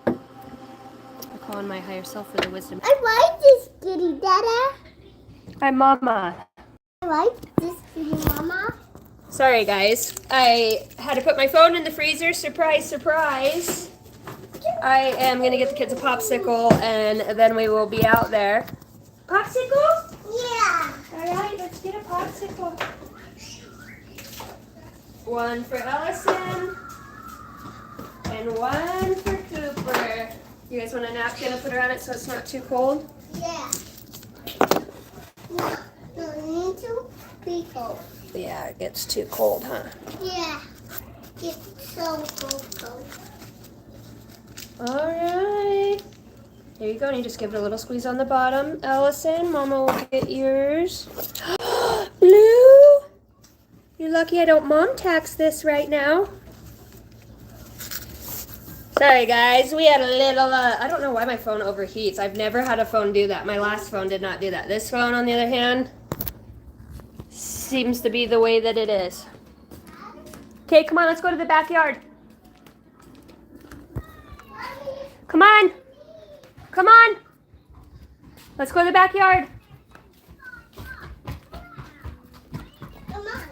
I call on my higher self for the wisdom. I like this kitty, Dada. Hi, Mama. I like this kitty, Mama. Sorry, guys. I had to put my phone in the freezer. Surprise, surprise. I am going to get the kids a popsicle, and then we will be out there. Popsicle? Yeah. All right, let's get a popsicle. One for Ellison, and one for Cooper. You guys want a napkin to put around it so it's not too cold? Yeah. No, need to be cold. Yeah, it gets too cold, huh? Yeah. It's so cold. All right. There you go. And you just give it a little squeeze on the bottom. Ellison, Mama will get yours. Blue? You're lucky I don't mom tax this right now. Sorry, guys. We had a little, I don't know why my phone overheats. I've never had a phone do that. My last phone did not do that. This phone, on the other hand, seems to be the way that it is. Okay, come on. Let's go to the backyard. Come on. Come on. Let's go to the backyard. Come on.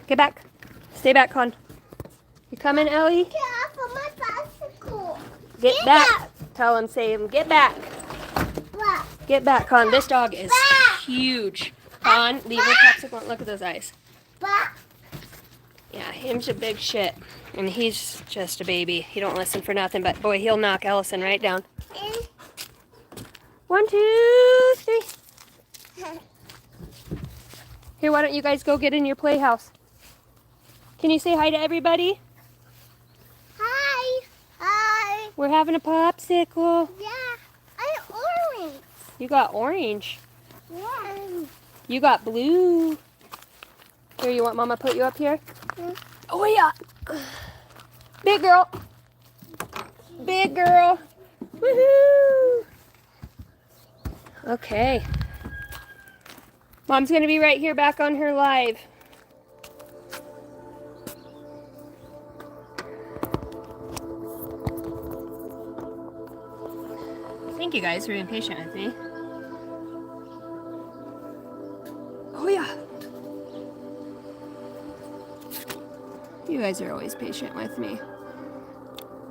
Get back. Stay back, Con. You coming, Ellie? Get off of my bicycle. Get back. Tell him, say him, get back. Back. Get back, Con. This dog is Back. huge. Con, leave her popsicle. Look at those eyes. Back. Yeah, him's a big shit. And he's just a baby. He don't listen for nothing, but boy, he'll knock Ellison right down. 1, 2, 3. Here, why don't you guys go get in your playhouse? Can you say hi to everybody? Hi. Hi. We're having a popsicle. Yeah. I orange. You got orange. Yeah. You got blue. Here, you want Mama to put you up here? Oh, yeah. Big girl. Big girl. Woohoo. Okay. Mom's going to be right here back on her live. Thank you guys for being patient with me. Oh, yeah. You guys are always patient with me.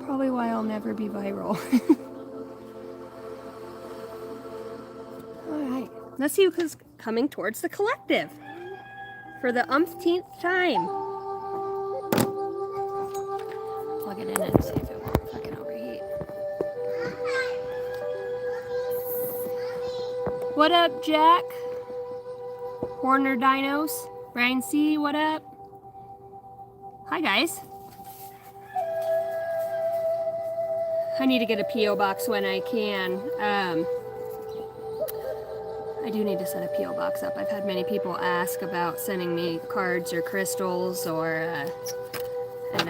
Probably why I'll never be viral. Alright, let's see who's coming towards the collective for the umpteenth time. Plug it in and see if it won't fucking overheat. What up, Jack? Horner Dinos? Brian C, what up? Hi, guys. I need to get a P.O. box when I can. I do need to set a P.O. box up. I've had many people ask about sending me cards or crystals, and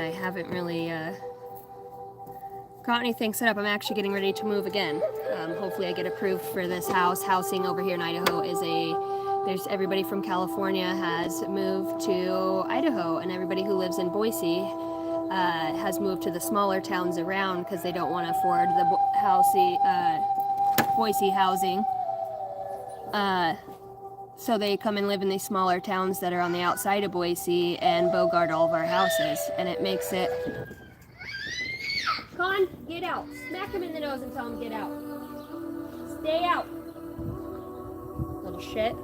I haven't really got anything set up. I'm actually getting ready to move again. Hopefully I get approved for this house. Housing over here in Idaho is there's everybody from California has moved to Idaho, and everybody who lives in Boise has moved to the smaller towns around because they don't want to afford the Boise housing. So they come and live in these smaller towns that are on the outside of Boise and bogart all of our houses, and it makes it... Con, get out. Smack him in the nose and tell him get out. Stay out. Little shit.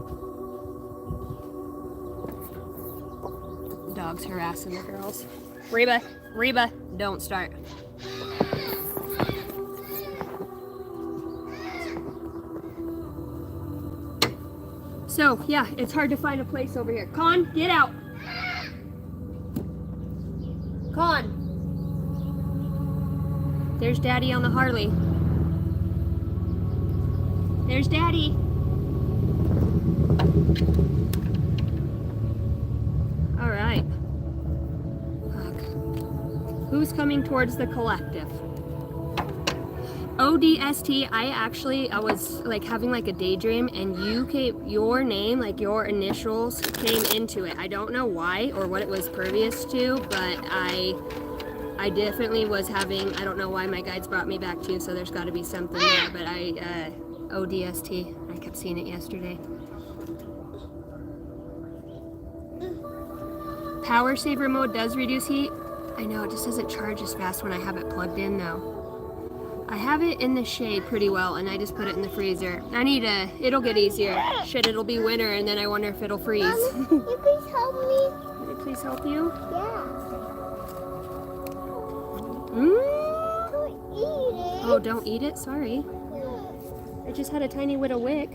Dog's harassing the girls. Reba, don't start. So, yeah, it's hard to find a place over here. Con, get out. Con. There's Daddy on the Harley. There's Daddy. All right. Who's coming towards the collective? ODST, I was like having like a daydream and your name, like your initials came into it. I don't know why or what it was previous to, but I definitely was having, I don't know why my guides brought me back to you, so there's got to be something there, but ODST, I kept seeing it yesterday. Power saver mode does reduce heat. I know, it just doesn't charge as fast when I have it plugged in though. I have it in the shade pretty well, and I just put it in the freezer. It'll get easier. Shit, it'll be winter, and then I wonder if it'll freeze. Mommy, can you please help me? Can I please help you? Yeah. Mmm. Don't eat it. Oh, don't eat it? Sorry. I just had a tiny little wick.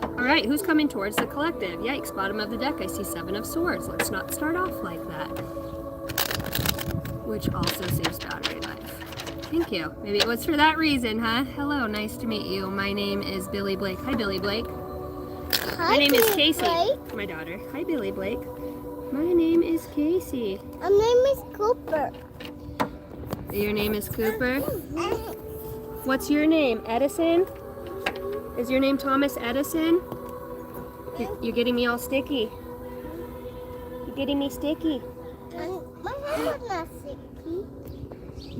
Alright, who's coming towards the collective? Yikes, bottom of the deck, I see 7 of swords. Let's not start off like that. Which also saves battery life. Thank you. Maybe it was for that reason, huh? Hello, nice to meet you. My name is Billy Blake. Hi, Billy Blake. Hi, My name is Billy Casey. Blake. My daughter. Hi, Billy Blake. My name is Casey. My name is Cooper. Your name is Cooper? What's your name? Edison? Is your name Thomas Edison? You're getting me all sticky. You're getting me sticky. My hand is not sticky.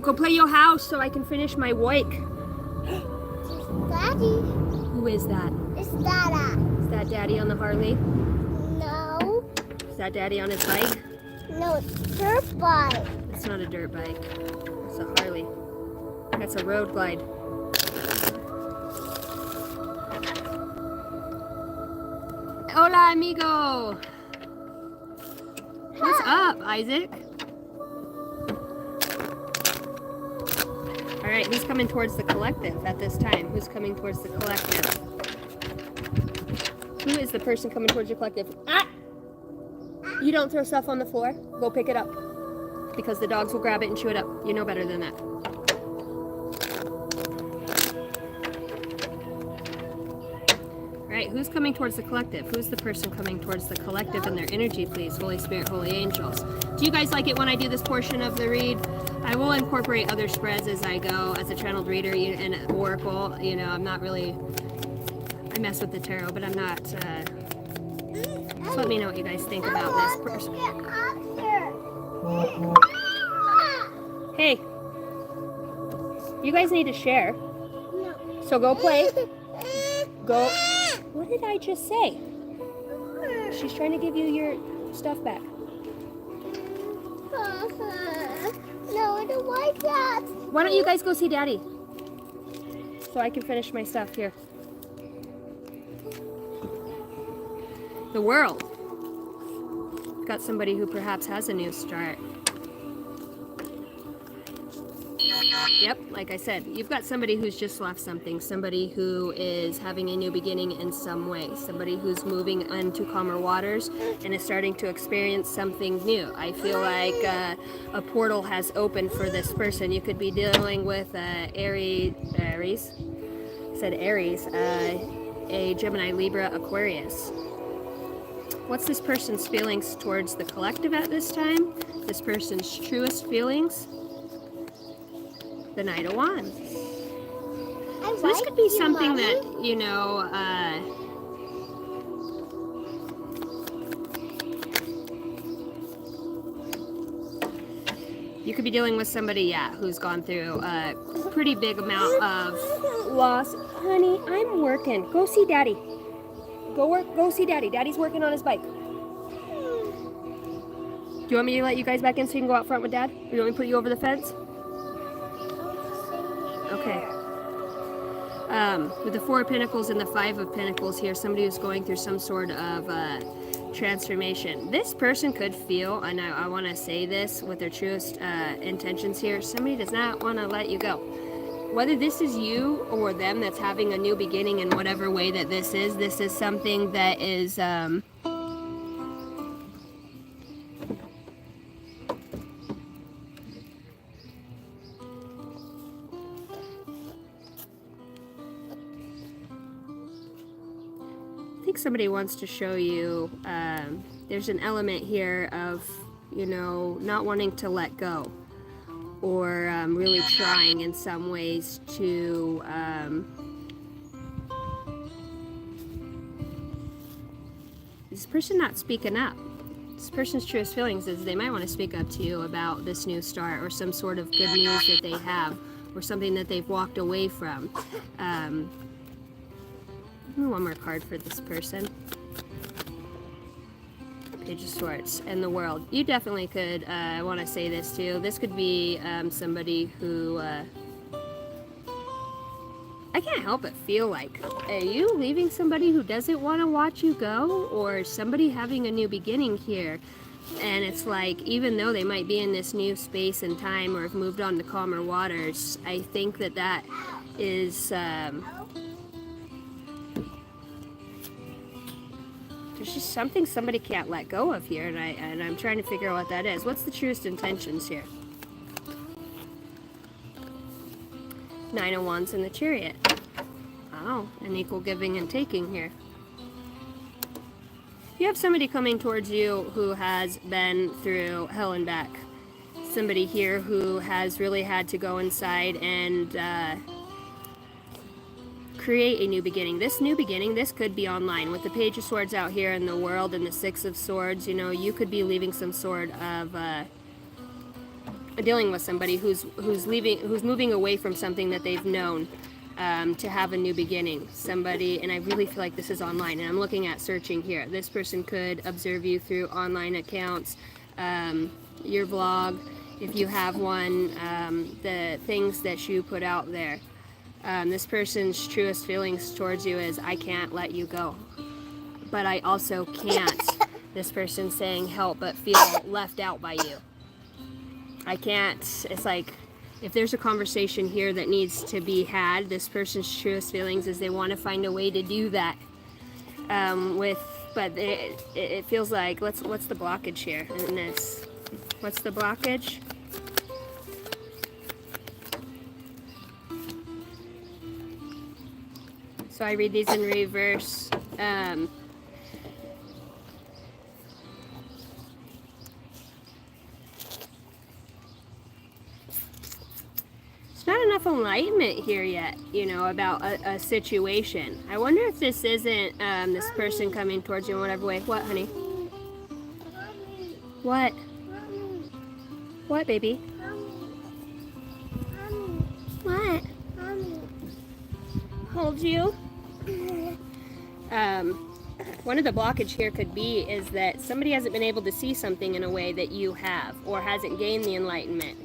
Go play your house so I can finish my wake. Daddy. Who is that? It's Dada. Is that Daddy on the Harley? No. Is that Daddy on his bike? No, it's dirt bike. It's not a dirt bike. It's a Harley. That's a road glide. Hola, amigo. What's up, Isaac? All right, who's coming towards the collective at this time? Who's coming towards the collective? Who is the person coming towards your collective? Ah! You don't throw stuff on the floor. Go pick it up. Because the dogs will grab it and chew it up. You know better than that. All right, who's coming towards the collective? Who's the person coming towards the collective and their energy, please? Holy Spirit, Holy Angels. Do you guys like it when I do this portion of the read? I will incorporate other spreads as I go as a channeled reader and an oracle. You know, I'm not really, I mess with the tarot, but I'm not, just let me know what you guys think about this person. Hey, you guys need to share. So go play. Go. What did I just say? She's trying to give you your stuff back. No, I don't like that. Why don't you guys go see Daddy? So I can finish my stuff here. The world. Got somebody who perhaps has a new start. Yep, like I said, you've got somebody who's just left something, somebody who is having a new beginning in some way, somebody who's moving into calmer waters and is starting to experience something new. I feel like a portal has opened for this person. You could be dealing with Aries, said Aries, a Gemini, Libra, Aquarius. What's this person's feelings towards the collective at this time? This person's truest feelings? The Knight of Wands. So this could be something that, you know, you could be dealing with somebody, yeah, who's gone through a pretty big amount of loss. Honey, I'm working. Go see Daddy. Go see Daddy. Daddy's working on his bike. Do you want me to let you guys back in so you can go out front with Dad? Or do you want me to put you over the fence? Okay. With the Four of Pentacles and the Five of Pentacles here, somebody who's going through some sort of transformation. This person could feel, and I want to say this with their truest intentions here, somebody does not want to let you go. Whether this is you or them that's having a new beginning in whatever way that this is something that is... I think somebody wants to show you there's an element here of, you know, not wanting to let go. or really trying in some ways to this person not speaking up. This person's truest feelings is they might want to speak up to you about this new start or some sort of good news that they have or something that they've walked away from. One more card for this person. Page of Swords and the World. You definitely could, I want to say this too, this could be somebody who, I can't help but feel like, are you leaving somebody who doesn't want to watch you go? Or somebody having a new beginning here? And it's like, even though they might be in this new space and time or have moved on to calmer waters, I think that that is, there's just something somebody can't let go of here, and I'm trying to figure out what that is. What's the truest intentions here? Nine of Wands in the Chariot. Oh, an equal giving and taking here. You have somebody coming towards you who has been through hell and back. Somebody here who has really had to go inside and create a new beginning. This new beginning, this could be online. With the Page of Swords out here in the World and the Six of Swords, you know, you could be leaving some sort of dealing with somebody who's moving away from something that they've known to have a new beginning. Somebody, and I really feel like this is online, and I'm looking at searching here. This person could observe you through online accounts, your blog, if you have one, the things that you put out there. This person's truest feelings towards you is, I can't let you go, but I also can't, this person's saying, help but feel left out by you. I can't, it's like, if there's a conversation here that needs to be had, this person's truest feelings is they want to find a way to do that. But it feels like, what's the blockage here in this? What's the blockage? So I read these in reverse. There's not enough enlightenment here yet, you know, about a situation. I wonder if this isn't this person coming towards you in whatever way. What, honey? What? What, baby? What? Hold you? One of the blockage here could be is that somebody hasn't been able to see something in a way that you have, or hasn't gained the enlightenment.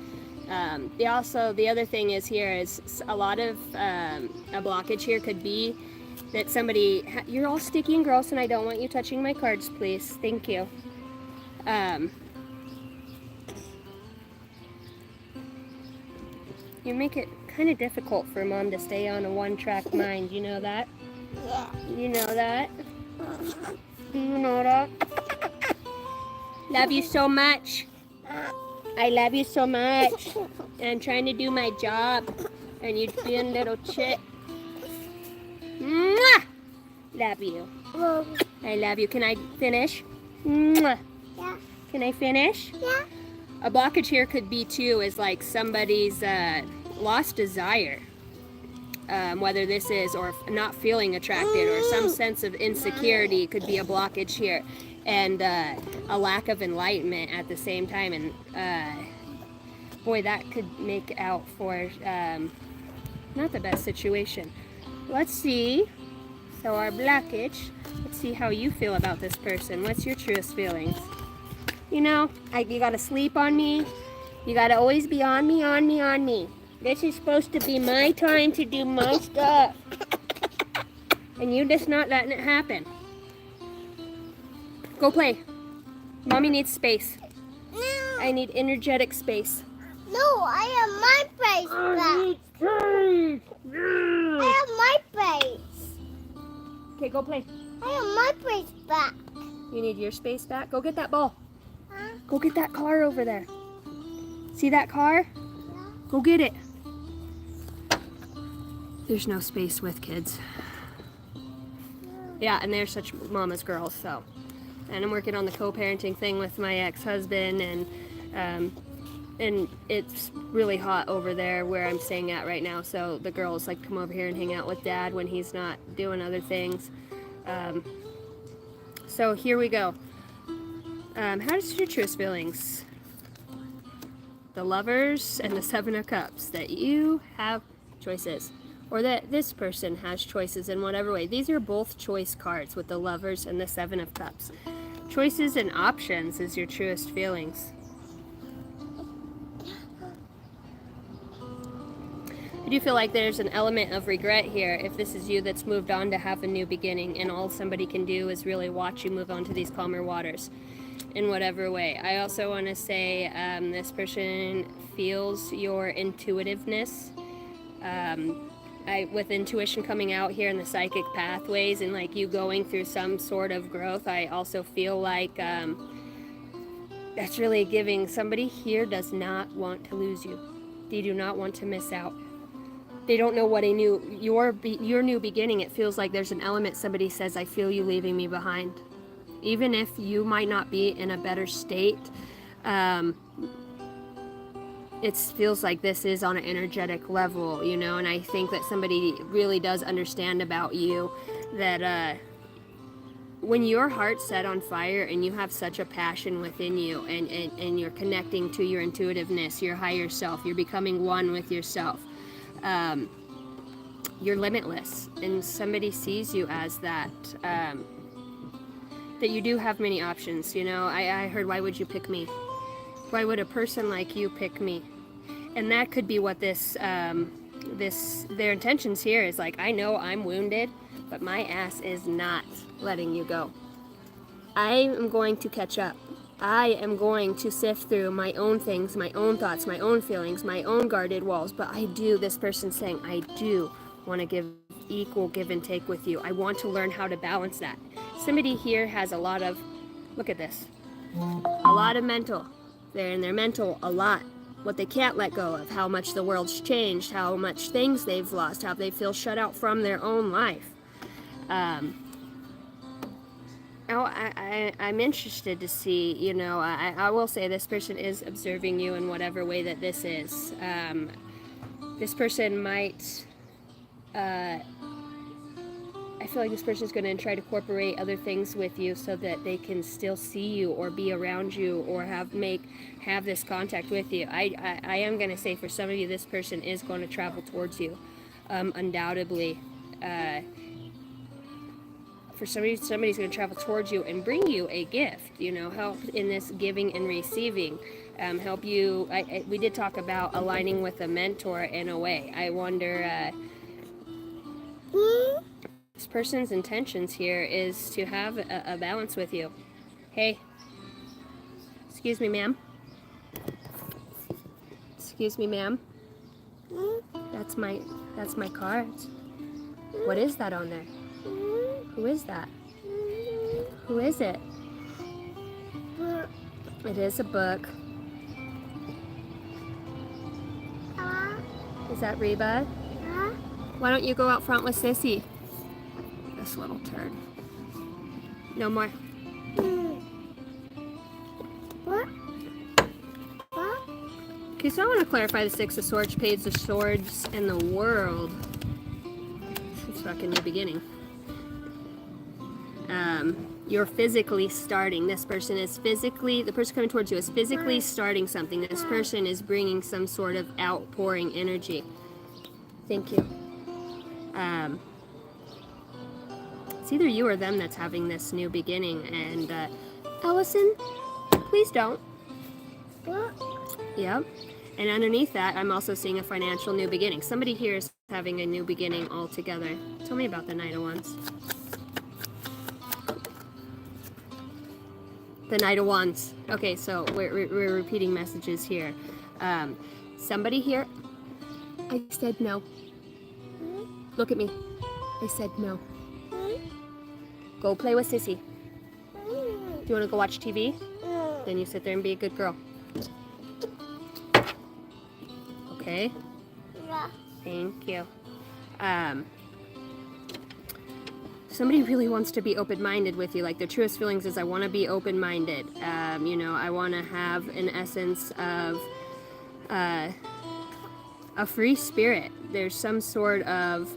The other thing is here is a lot of a blockage here could be that somebody, you're all sticky and gross and I don't want you touching my cards, please. Thank you. You make it kind of difficult for Mom to stay on a one-track mind. You know that? Yeah. You know that? Do you know that? Love you so much. I love you so much. I'm trying to do my job. And you're being a little chick. Mwah! Love you. I love you. Can I finish? Mwah! Yeah. Can I finish? Yeah. A blockage here could be too is like somebody's lost desire. Whether this is or not feeling attracted or some sense of insecurity could be a blockage here. And a lack of enlightenment at the same time. And boy, that could make out for not the best situation. Let's see. So our blockage, let's see how you feel about this person. What's your truest feelings? You know, you gotta sleep on me. You gotta always be on me, on me, on me. This is supposed to be my time to do my stuff. And you're just not letting it happen. Go play. Mommy needs space. No. I need energetic space. No, I have my place back. I have my place. Okay, go play. I have my place back. You need your space back? Go get that ball. Huh? Go get that car over there. See that car? Go get it. There's no space with kids. Yeah, and they're such mama's girls, so. And I'm working on the co-parenting thing with my ex-husband, and and it's really hot over there where I'm staying at right now, so the girls like to come over here and hang out with Dad when he's not doing other things. So here we go. How does your truest feelings? The Lovers and the Seven of Cups, that you have choices, or that this person has choices in whatever way. These are both choice cards with the Lovers and the Seven of Cups. Choices and options is your truest feelings. I do feel like there's an element of regret here if this is you that's moved on to have a new beginning, and all somebody can do is really watch you move on to these calmer waters in whatever way. I also want to say this person feels your intuitiveness. With intuition coming out here in the psychic pathways and like you going through some sort of growth, I also feel like that's really giving. Somebody here does not want to lose you. They do not want to miss out. They don't know what your new beginning. It feels like there's an element. Somebody says, I feel you leaving me behind. Even if you might not be in a better state, it feels like this is on an energetic level, you know, and I think that somebody really does understand about you that when your heart's set on fire and you have such a passion within you, and you're connecting to your intuitiveness, your higher self, you're becoming one with yourself, you're limitless, and somebody sees you as that, that you do have many options, you know. I heard, why would you pick me? Why would a person like you pick me? And that could be what their intentions here is like, I know I'm wounded, but my ass is not letting you go. I am going to catch up. I am going to sift through my own things, my own thoughts, my own feelings, my own guarded walls. But this person's saying, I do want to give equal give and take with you. I want to learn how to balance that. Somebody here has a lot of, look at this, a lot of mental. They're in their mental a lot. What they can't let go of, how much the world's changed, how much things they've lost, how they feel shut out from their own life. I'm interested to see, you know, I will say this person is observing you in whatever way that this is. This person might, I feel like this person is going to try to incorporate other things with you so that they can still see you or be around you or have this contact with you. I am going to say for some of you, this person is going to travel towards you, undoubtedly. For somebody's going to travel towards you and bring you a gift, you know, help in this giving and receiving, help you. We did talk about aligning with a mentor in a way. I wonder, this person's intentions here is to have a balance with you. Hey, excuse me, ma'am. Excuse me, ma'am. That's my cards. What is that on there? Who is that? Who is it? It is a book. Is that Reba? Why don't you go out front with Sissy? This little turd. No more. Okay, so I want to clarify the Six of Swords, Page of Swords, and the World. It's fucking new beginning. You're physically starting. This person is the person coming towards you is physically starting something. This person is bringing some sort of outpouring energy. Thank you. It's either you or them that's having this new beginning. And, Allison, please don't. Yep. And underneath that, I'm also seeing a financial new beginning. Somebody here is having a new beginning altogether. Tell me about the Knight of Wands. The Knight of Wands. Okay, so we're repeating messages here. Somebody here. I said no. Look at me. I said no. Go play with Sissy. Do you want to go watch TV? Then you sit there and be a good girl. Okay? Yeah. Thank you. Somebody really wants to be open-minded with you. Like, their truest feelings is, I want to be open-minded. You know, I want to have an essence of a free spirit. There's some sort of,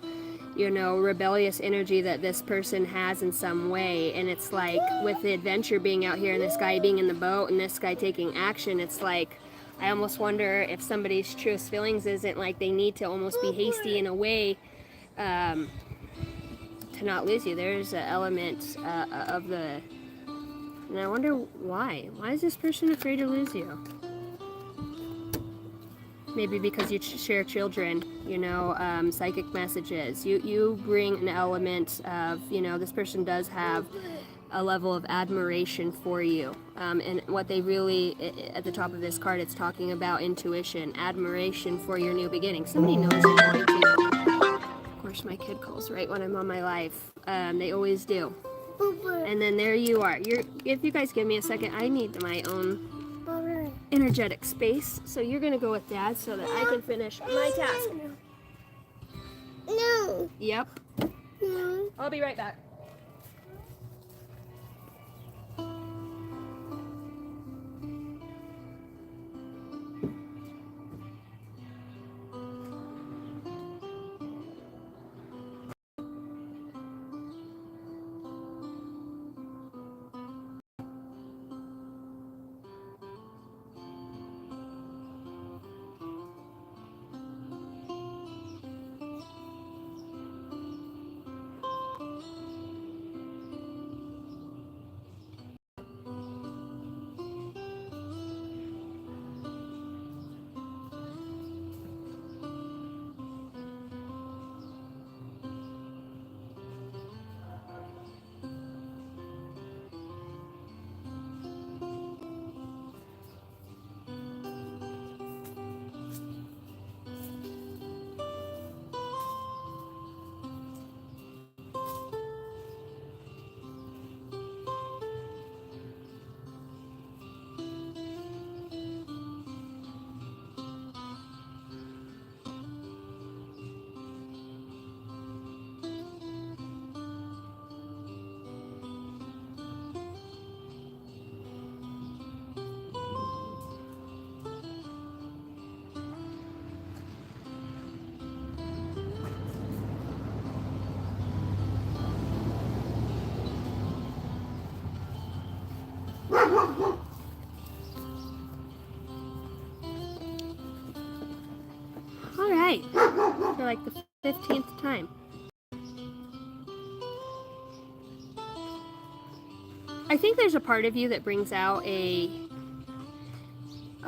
you know, rebellious energy that this person has in some way, and it's like with the adventure being out here and this guy being in the boat and this guy taking action, it's like I almost wonder if somebody's truest feelings isn't like they need to almost be hasty in a way to not lose you. There's an element of the, and I wonder why is this person afraid to lose you? Maybe because you share children, you know, psychic messages. You bring an element of, you know, this person does have a level of admiration for you. And what they really, at the top of this card, it's talking about intuition, admiration for your new beginning. Somebody knows you're going to. Of course, my kid calls right when I'm on my live. They always do. And then there you are. If you guys give me a second, I need my own energetic space, so you're gonna go with Dad so that I can finish my task. No. Yep. No. I'll be right back. All right, for like the 15th time. I think there's a part of you that brings out a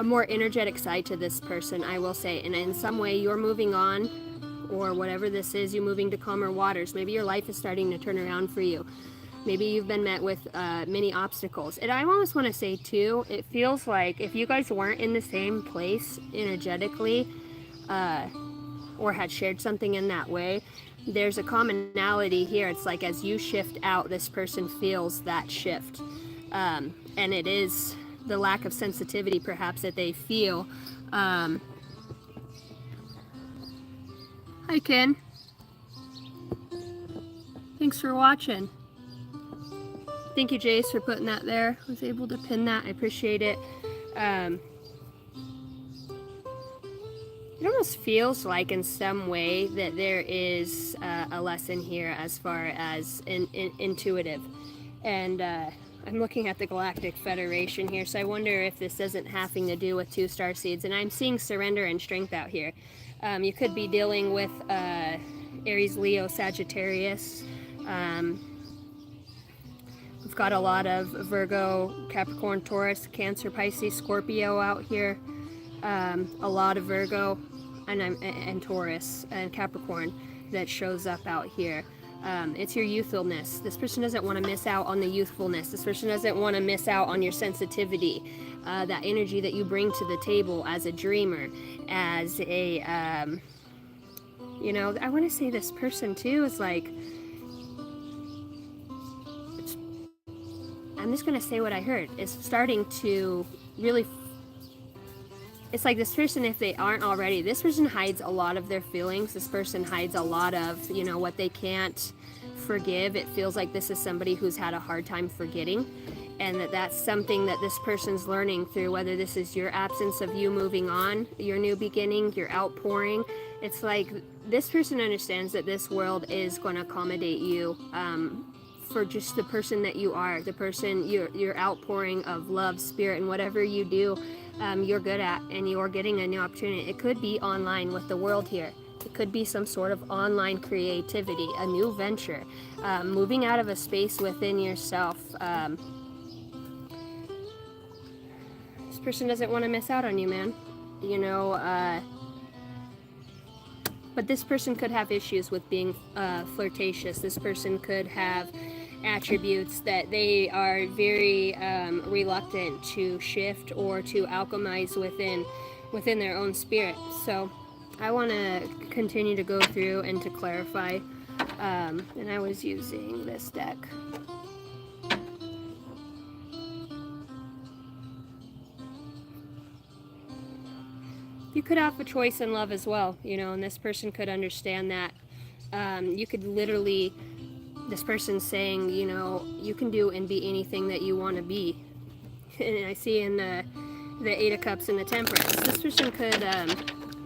more energetic side to this person, I will say, and in some way you're moving on, or whatever this is, you're moving to calmer waters. Maybe your life is starting to turn around for you. Maybe you've been met with many obstacles. And I almost want to say too, it feels like if you guys weren't in the same place energetically, or had shared something in that way, there's a commonality here. It's like as you shift out, this person feels that shift. And it is the lack of sensitivity perhaps that they feel. Hi Ken. Thanks for watching. Thank you Jace for putting that there. I was able to pin that. I appreciate it. It almost feels like in some way that there is a lesson here as far as intuitive. And I'm looking at the Galactic Federation here, so I wonder if this isn't having to do with 2 star seeds. And I'm seeing surrender and strength out here. You could be dealing with Aries, Leo, Sagittarius. We've got a lot of Virgo, Capricorn, Taurus, Cancer, Pisces, Scorpio out here. A lot of Virgo and Taurus and Capricorn that shows up out here. It's your youthfulness. This person doesn't want to miss out on the youthfulness. This person doesn't want to miss out on your sensitivity, that energy that you bring to the table as a dreamer, as a, you know, I want to say this person too is like, I'm just going to say what I heard, is starting to really, it's like this person, if they aren't already, this person hides a lot of their feelings. This person hides a lot of, you know, what they can't forgive. It feels like this is somebody who's had a hard time forgetting. and that's something that this person's learning through, whether this is your absence of you moving on, your new beginning, your outpouring. It's like this person understands that this world is going to accommodate you for just the person that you are, the person, your outpouring of love, spirit, and whatever you do, you're good at, and you're getting a new opportunity. It could be online with the world here. It could be some sort of online creativity, a new venture, moving out of a space within yourself. This person doesn't want to miss out on you, man. You know, but this person could have issues with being flirtatious. This person could have attributes that they are very reluctant to shift or to alchemize within their own spirit. So I want to continue to go through and to clarify, and I was using this deck. You could have a choice in love as well, you know, and this person could understand that. You could literally, this person's saying, you know, you can do and be anything that you want to be. And I see in the Eight of Cups and the Temperance, this person could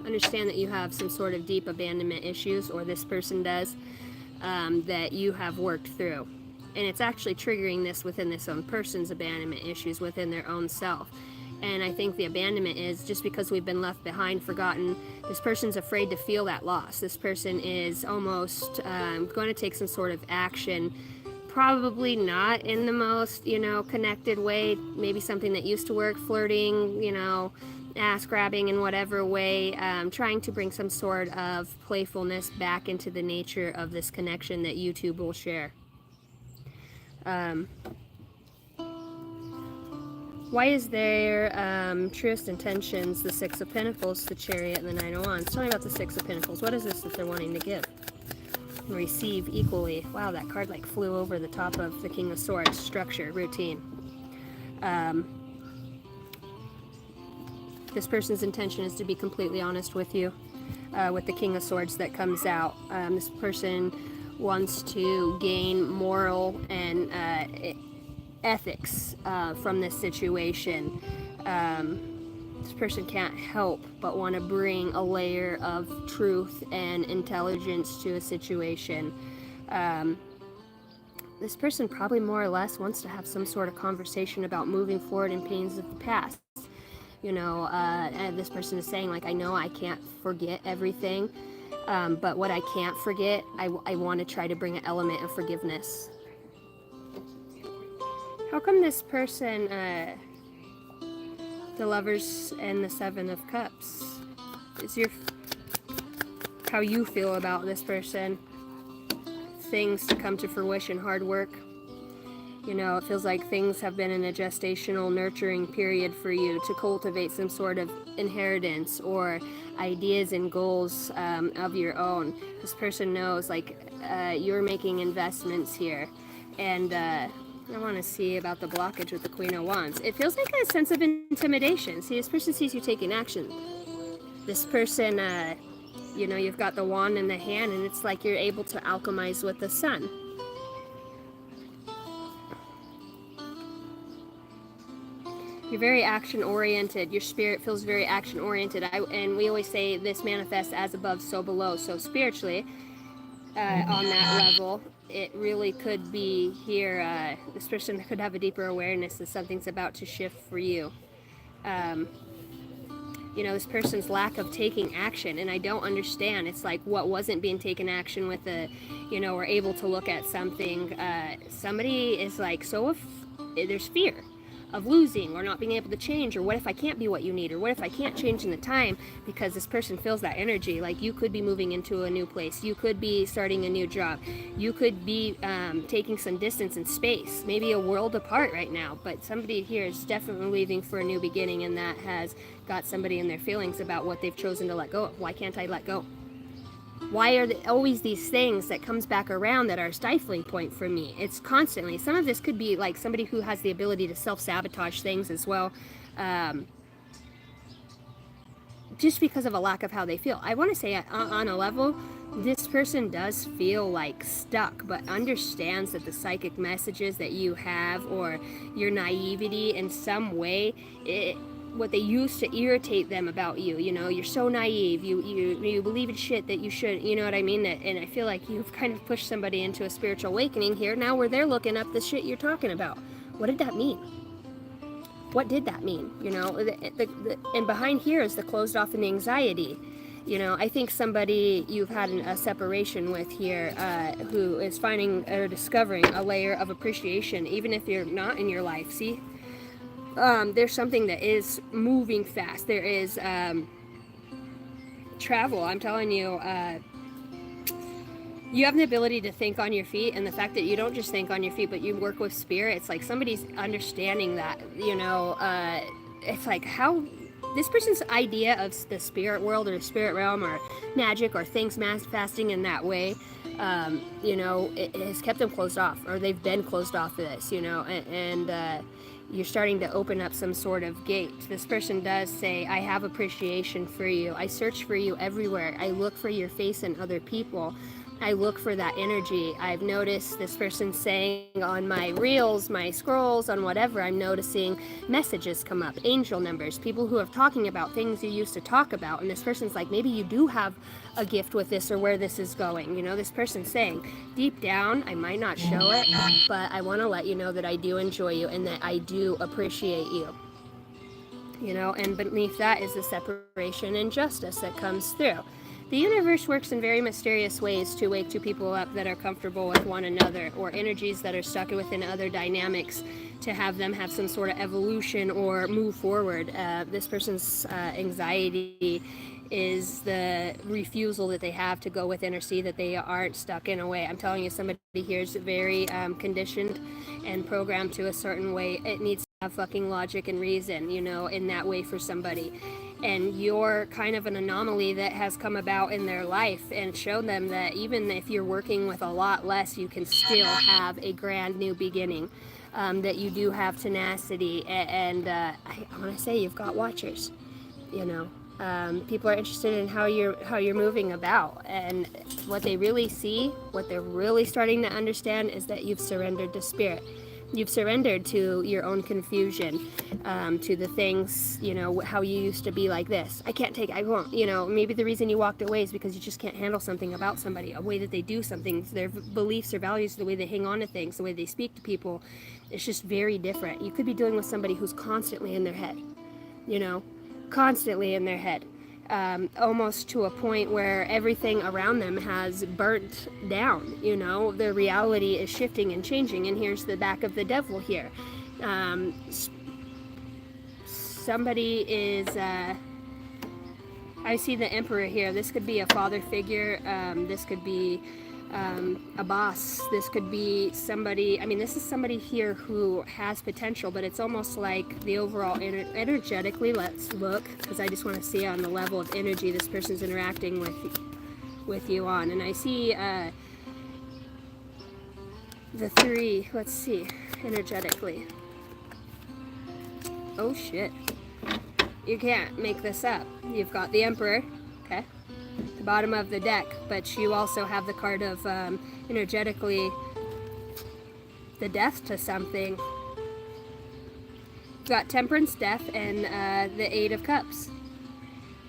understand that you have some sort of deep abandonment issues, or this person does, that you have worked through. And it's actually triggering this within this own person's abandonment issues within their own self. And I think the abandonment is just because we've been left behind, forgotten. This person's afraid to feel that loss. This person is almost going to take some sort of action, probably not in the most, you know, connected way. Maybe something that used to work, flirting, you know, ass grabbing in whatever way, trying to bring some sort of playfulness back into the nature of this connection that you two will share. Why is there truest intentions, the Six of Pentacles, the Chariot, and the Nine of Wands? Tell me about the Six of Pentacles. What is this that they're wanting to give and receive equally? Wow, that card like flew over the top of the King of Swords. Structure, routine. This person's intention is to be completely honest with you. With the King of Swords that comes out, this person wants to gain moral and ethics from this situation. This person can't help but want to bring a layer of truth and intelligence to a situation. This person probably more or less wants to have some sort of conversation about moving forward in pains of the past. You know, and this person is saying, like, I know I can't forget everything, but what I can't forget, I want to try to bring an element of forgiveness. How come this person, the Lovers and the Seven of Cups, is how you feel about this person? Things to come to fruition, hard work. You know, it feels like things have been in a gestational nurturing period for you to cultivate some sort of inheritance or ideas and goals of your own. This person knows, like, you're making investments here. And I want to see about the blockage with the Queen of Wands. It feels like a sense of intimidation. See, this person sees you taking action. This person, you know, you've got the wand in the hand, and it's like you're able to alchemize with the sun. You're very action-oriented. Your spirit feels very action-oriented. And we always say this manifests as above, so below. So spiritually, on that level, it really could be here. This person could have a deeper awareness that something's about to shift for you. You know, this person's lack of taking action, and I don't understand. It's like what wasn't being taken action with the, you know, we're able to look at something. Somebody is like, so if there's fear of losing or not being able to change, or what if I can't be what you need, or what if I can't change in the time, because this person feels that energy. Like you could be moving into a new place, you could be starting a new job, you could be taking some distance in space, maybe a world apart right now, but somebody here is definitely leaving for a new beginning, and that has got somebody in their feelings about what they've chosen to let go of. Why can't I let go? Why are there always these things that comes back around that are a stifling point for me? It's constantly. Some of this could be like somebody who has the ability to self-sabotage things as well, just because of a lack of how they feel. I want to say on a level, this person does feel like stuck, but understands that the psychic messages that you have, or your naivety in some way, what they used to irritate them about you, you're so naive, you believe in shit that you should, you know what I mean? And I feel like you've kind of pushed somebody into a spiritual awakening here, now where they're looking up the shit you're talking about. What did that mean? What did that mean? And behind here is the closed off and the anxiety. I think somebody you've had a separation with here, who is finding or discovering a layer of appreciation, even if you're not in your life. See, there's something that is moving fast. There is travel. I'm telling you, you have the ability to think on your feet, and the fact that you don't just think on your feet, but you work with spirit. It's like somebody's understanding that, it's like how this person's idea of the spirit world or the spirit realm or magic or things manifesting in that way, it has kept them closed off, or they've been closed off to this, and you're starting to open up some sort of gate. This person does say, I have appreciation for you. I search for you everywhere. I look for your face in other people. I look for that energy. I've noticed this person saying on my reels, my scrolls, on whatever, I'm noticing messages come up, angel numbers, people who are talking about things you used to talk about. And this person's like, maybe you do have a gift with this, or where this is going. This person's saying, deep down, I might not show it, but I want to let you know that I do enjoy you and that I do appreciate you. And beneath that is the separation and justice that comes through. The universe works in very mysterious ways to wake two people up that are comfortable with one another, or energies that are stuck within other dynamics, to have them have some sort of evolution or move forward. This person's anxiety is the refusal that they have to go within or see that they aren't stuck in a way. I'm telling you, somebody here is very conditioned and programmed to a certain way. It needs to have fucking logic and reason, in that way for somebody. And you're kind of an anomaly that has come about in their life and shown them that even if you're working with a lot less, you can still have a grand new beginning, that you do have tenacity, and I want to say you've got watchers. People are interested in how you're moving about, and what they really see, what they're really starting to understand, is that you've surrendered to spirit. You've surrendered to your own confusion, to the things, how you used to be like this. I won't, maybe the reason you walked away is because you just can't handle something about somebody, a way that they do something, their beliefs or values, the way they hang on to things, the way they speak to people. It's just very different. You could be dealing with somebody who's constantly in their head, constantly in their head. Almost to a point where everything around them has burnt down. Their reality is shifting and changing, and here's the back of the devil here. Somebody is I see the emperor here. This could be a father figure, this could be a boss, this could be somebody, this is somebody here who has potential, but it's almost like the overall energetically, let's look, because I just want to see on the level of energy this person's interacting with you on. And I see the 3, let's see, energetically. Oh shit, you can't make this up. You've got the emperor, okay, the bottom of the deck, but you also have the card of energetically the death to something. You've got temperance, death, and the 8 of cups.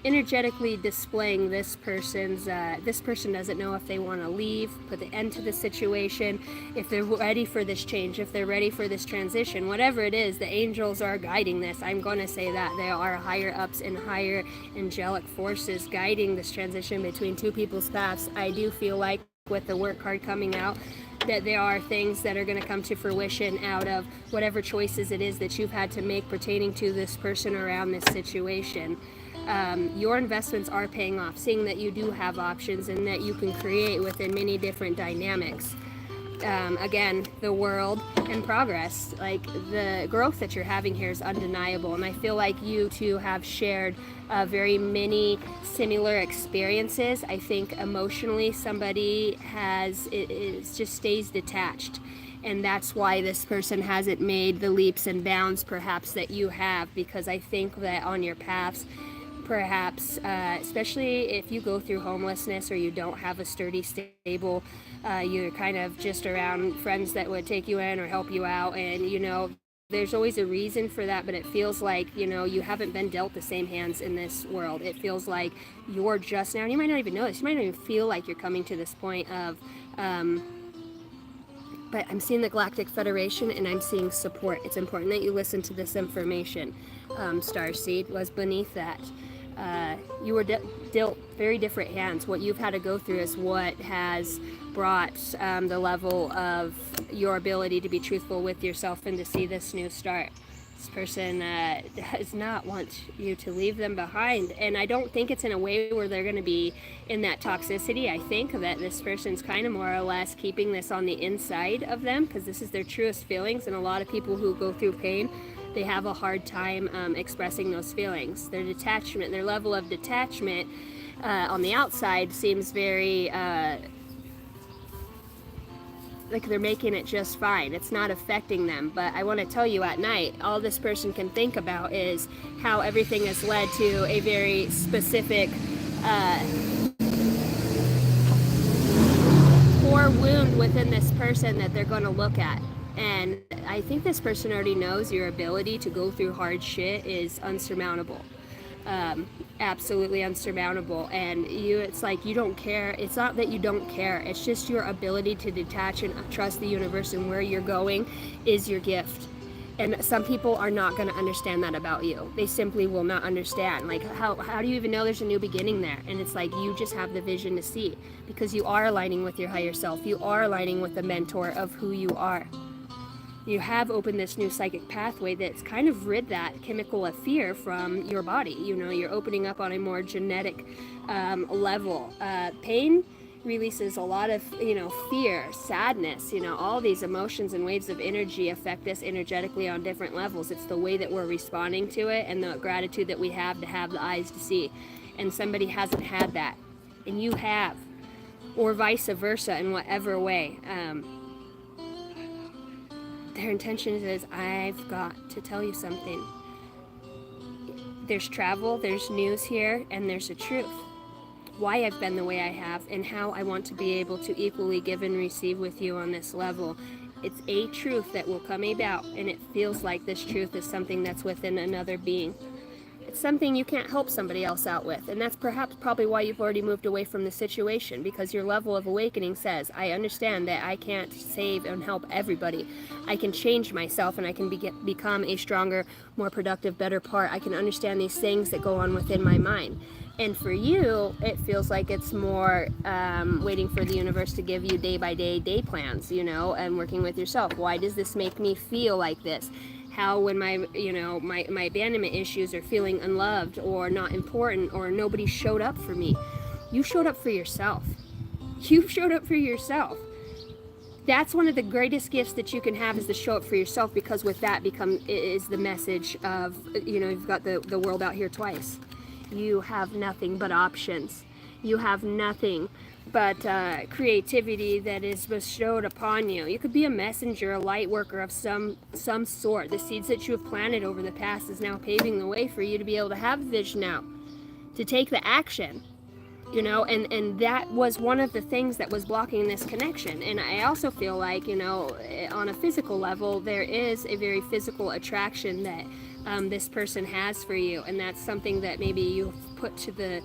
Energetically displaying this person's, this person doesn't know if they want to leave, put the end to the situation, if they're ready for this change, if they're ready for this transition, whatever it is, the angels are guiding this. I'm going to say that there are higher ups and higher angelic forces guiding this transition between two people's paths. I do feel like with the work card coming out, that there are things that are going to come to fruition out of whatever choices it is that you've had to make pertaining to this person around this situation. Your investments are paying off, seeing that you do have options and that you can create within many different dynamics. Again, the world and progress, like the growth that you're having here is undeniable, and I feel like you two have shared very many similar experiences. I think emotionally somebody it just stays detached, and that's why this person hasn't made the leaps and bounds perhaps that you have, because I think that on your paths perhaps, especially if you go through homelessness or you don't have a sturdy, stable, you're kind of just around friends that would take you in or help you out, and there's always a reason for that, but it feels like you haven't been dealt the same hands in this world. It feels like you're just now, and you might not even know this, you might not even feel like you're coming to this point of but I'm seeing the Galactic Federation, and I'm seeing support. It's important that you listen to this information. Starseed was beneath that. You were dealt very different hands. What you've had to go through is what has brought the level of your ability to be truthful with yourself and to see this new start. This person does not want you to leave them behind, and I don't think it's in a way where they're going to be in that toxicity. I think that this person's kind of more or less keeping this on the inside of them, because this is their truest feelings, and a lot of people who go through pain, they have a hard time expressing those feelings. Their detachment, their level of detachment on the outside seems very like they're making it just fine. It's not affecting them. But I want to tell you, at night, all this person can think about is how everything has led to a very specific core wound within this person that they're going to look at. And I think this person already knows your ability to go through hard shit is unsurmountable. Absolutely unsurmountable, and it's like you don't care. It's not that you don't care, it's just your ability to detach and trust the universe, and where you're going is your gift. And some people are not going to understand that about you. They simply will not understand. Like, how do you even know there's a new beginning there? And it's like you just have the vision to see, because you are aligning with your higher self. You are aligning with the mentor of who you are. You have opened this new psychic pathway that's kind of rid that chemical of fear from your body. You're opening up on a more genetic level. Pain releases a lot of, fear, sadness, all these emotions and waves of energy affect us energetically on different levels. It's the way that we're responding to it and the gratitude that we have to have the eyes to see. And somebody hasn't had that, and you have, or vice versa in whatever way. Their intention is, I've got to tell you something. There's travel, there's news here, and there's a truth. Why I've been the way I have, and how I want to be able to equally give and receive with you on this level. It's a truth that will come about, and it feels like this truth is something that's within another being. It's something you can't help somebody else out with, and that's probably why you've already moved away from the situation, because your level of awakening says, I understand that I can't save and help everybody. I can change myself, and I can become a stronger, more productive, better part. I can understand these things that go on within my mind. And for you, it feels like it's more waiting for the universe to give you day plans, and working with yourself. Why does this make me feel like this? How, when my abandonment issues are feeling unloved or not important, or nobody showed up for me, you showed up for yourself. You showed up for yourself. That's one of the greatest gifts that you can have, is to show up for yourself, because with that is the message of, you've got the world out here twice. You have nothing but options. You have nothing but creativity that is bestowed upon you. You could be a messenger, a light worker of some sort. The seeds that you have planted over the past is now paving the way for you to be able to have vision now, to take the action, and that was one of the things that was blocking this connection. And I also feel like, on a physical level, there is a very physical attraction that this person has for you, and that's something that maybe you've put to the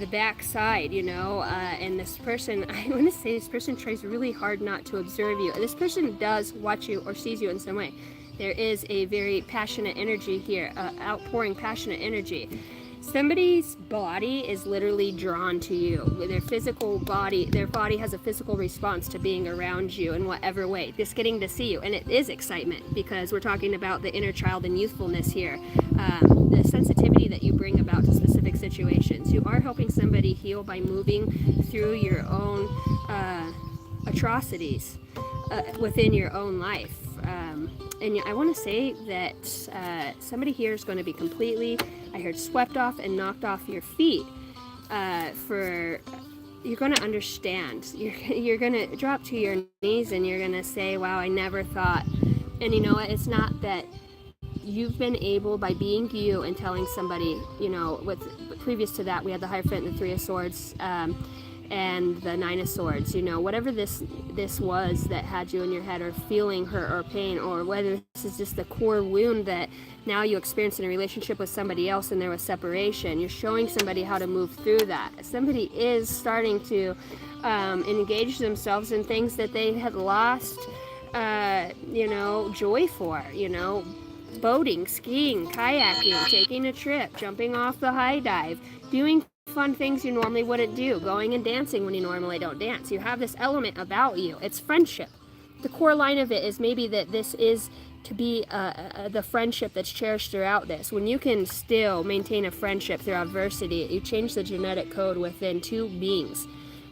back side, and this person, I want to say, this person tries really hard not to observe you. This person does watch you or sees you in some way. There is a very passionate energy here, outpouring passionate energy. Somebody's body is literally drawn to you. Their body has a physical response to being around you in whatever way. Just getting to see you, and it is excitement, because we're talking about the inner child and youthfulness here. The sensitivity that you bring about to specific situations. You are helping somebody heal by moving through your own atrocities within your own life. And I want to say that somebody here is going to be completely, I heard, swept off and knocked off your feet. You're going to understand. You're going to drop to your knees, and you're going to say, wow, I never thought. And you know what? It's not that you've been able, by being you and telling somebody, with previous to that, we had the Hierophant and the Three of Swords, and the Nine of Swords. You know, whatever this was that had you in your head, or feeling hurt or pain, or whether this is just the core wound that now you experience in a relationship with somebody else and there was separation. You're showing somebody how to move through that. Somebody is starting to engage themselves in things that they had lost, you know, joy for. You know, boating, skiing, kayaking, taking a trip, jumping off the high dive, doing fun things you normally wouldn't do, going and dancing when you normally don't dance. You have this element about you. It's friendship. The core line of it is maybe that this is to be the friendship that's cherished throughout this. When you can still maintain a friendship through adversity, you change the genetic code within two beings.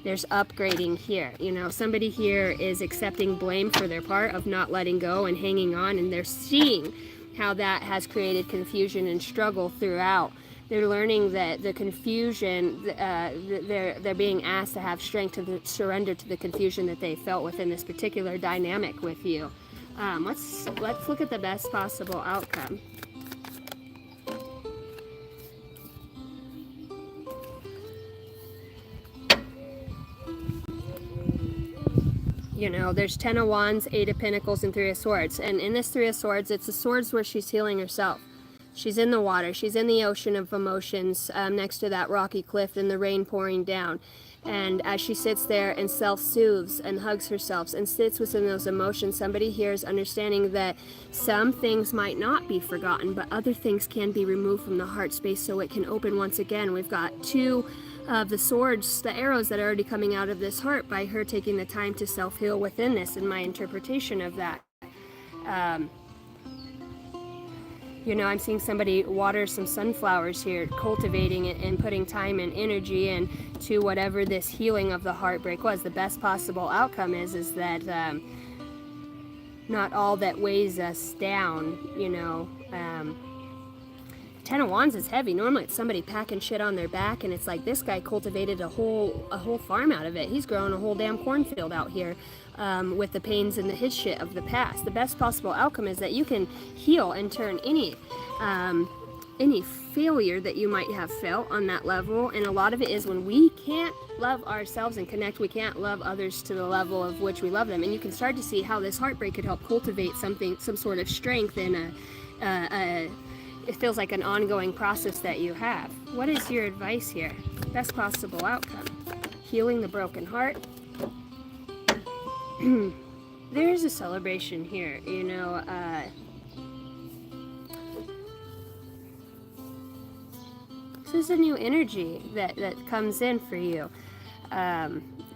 There's upgrading here. You know, somebody here is accepting blame for their part of not letting go and hanging on, and they're seeing how that has created confusion and struggle throughout. They're learning that the confusion, they're being asked to have strength to surrender to the confusion that they felt within this particular dynamic with you. Let's look at the best possible outcome. You know, there's 10 of Wands, 8 of Pentacles, and 3 of Swords. And in this 3 of Swords, it's the swords where she's healing herself. She's in the water. She's in the ocean of emotions, next to that rocky cliff and the rain pouring down. And as she sits there and self-soothes and hugs herself and sits within those emotions, somebody here is understanding that some things might not be forgotten, but other things can be removed from the heart space so it can open once again. We've got 2 of the swords, the arrows that are already coming out of this heart by her taking the time to self-heal within this, in my interpretation of that. You know, I'm seeing somebody water some sunflowers here, cultivating it and putting time and energy into whatever this healing of the heartbreak was. The best possible outcome is that not all that weighs us down, you know. 10 of Wands is heavy. Normally it's somebody packing shit on their back, and it's like this guy cultivated a whole farm out of it. He's growing a whole damn cornfield out here, with the pains and his shit of the past. The best possible outcome is that you can heal and turn any failure that you might have felt on that level. And a lot of it is when we can't love ourselves and connect, we can't love others to the level of which we love them. And you can start to see how this heartbreak could help cultivate some sort of strength in it feels like an ongoing process that you have. What is your advice here? Best possible outcome. Healing the broken heart. There is a celebration here, you know. This is a new energy that comes in for you.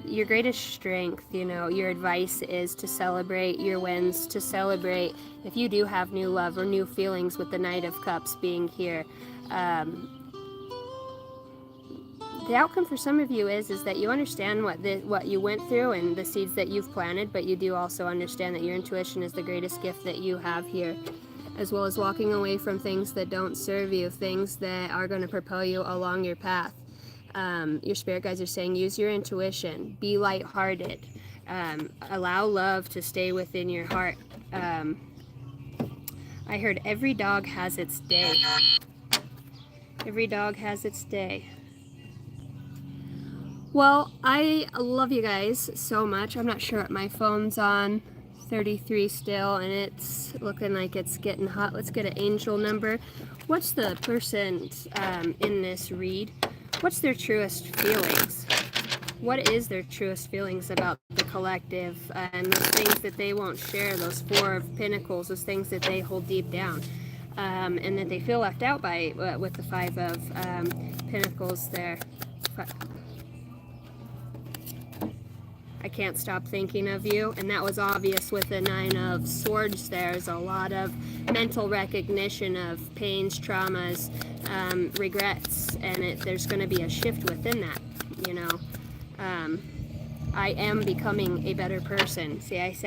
Your greatest strength, you know, your advice is to celebrate your wins, to celebrate if you do have new love or new feelings, with the Knight of Cups being here. The outcome for some of you is that you understand what you went through and the seeds that you've planted, but you do also understand that your intuition is the greatest gift that you have here, as well as walking away from things that don't serve you, things that are going to propel you along your path. Your spirit guides are saying use your intuition, be lighthearted, allow love to stay within your heart. I heard every dog has its day. Every dog has its day. Well, I love you guys so much. I'm not sure what my phone's on. 33 still, and it's looking like it's getting hot. Let's get an angel number. What's the person in this read? What's their truest feelings? What is their truest feelings about the collective, and those things that they won't share, those 4 of Pentacles, those things that they hold deep down, and that they feel left out by with the 5 of Pentacles there. I can't stop thinking of you, and that was obvious with the 9 of Swords. There's a lot of mental recognition of pains, traumas, regrets, and there's going to be a shift within that, you know. I am becoming a better person. See, I said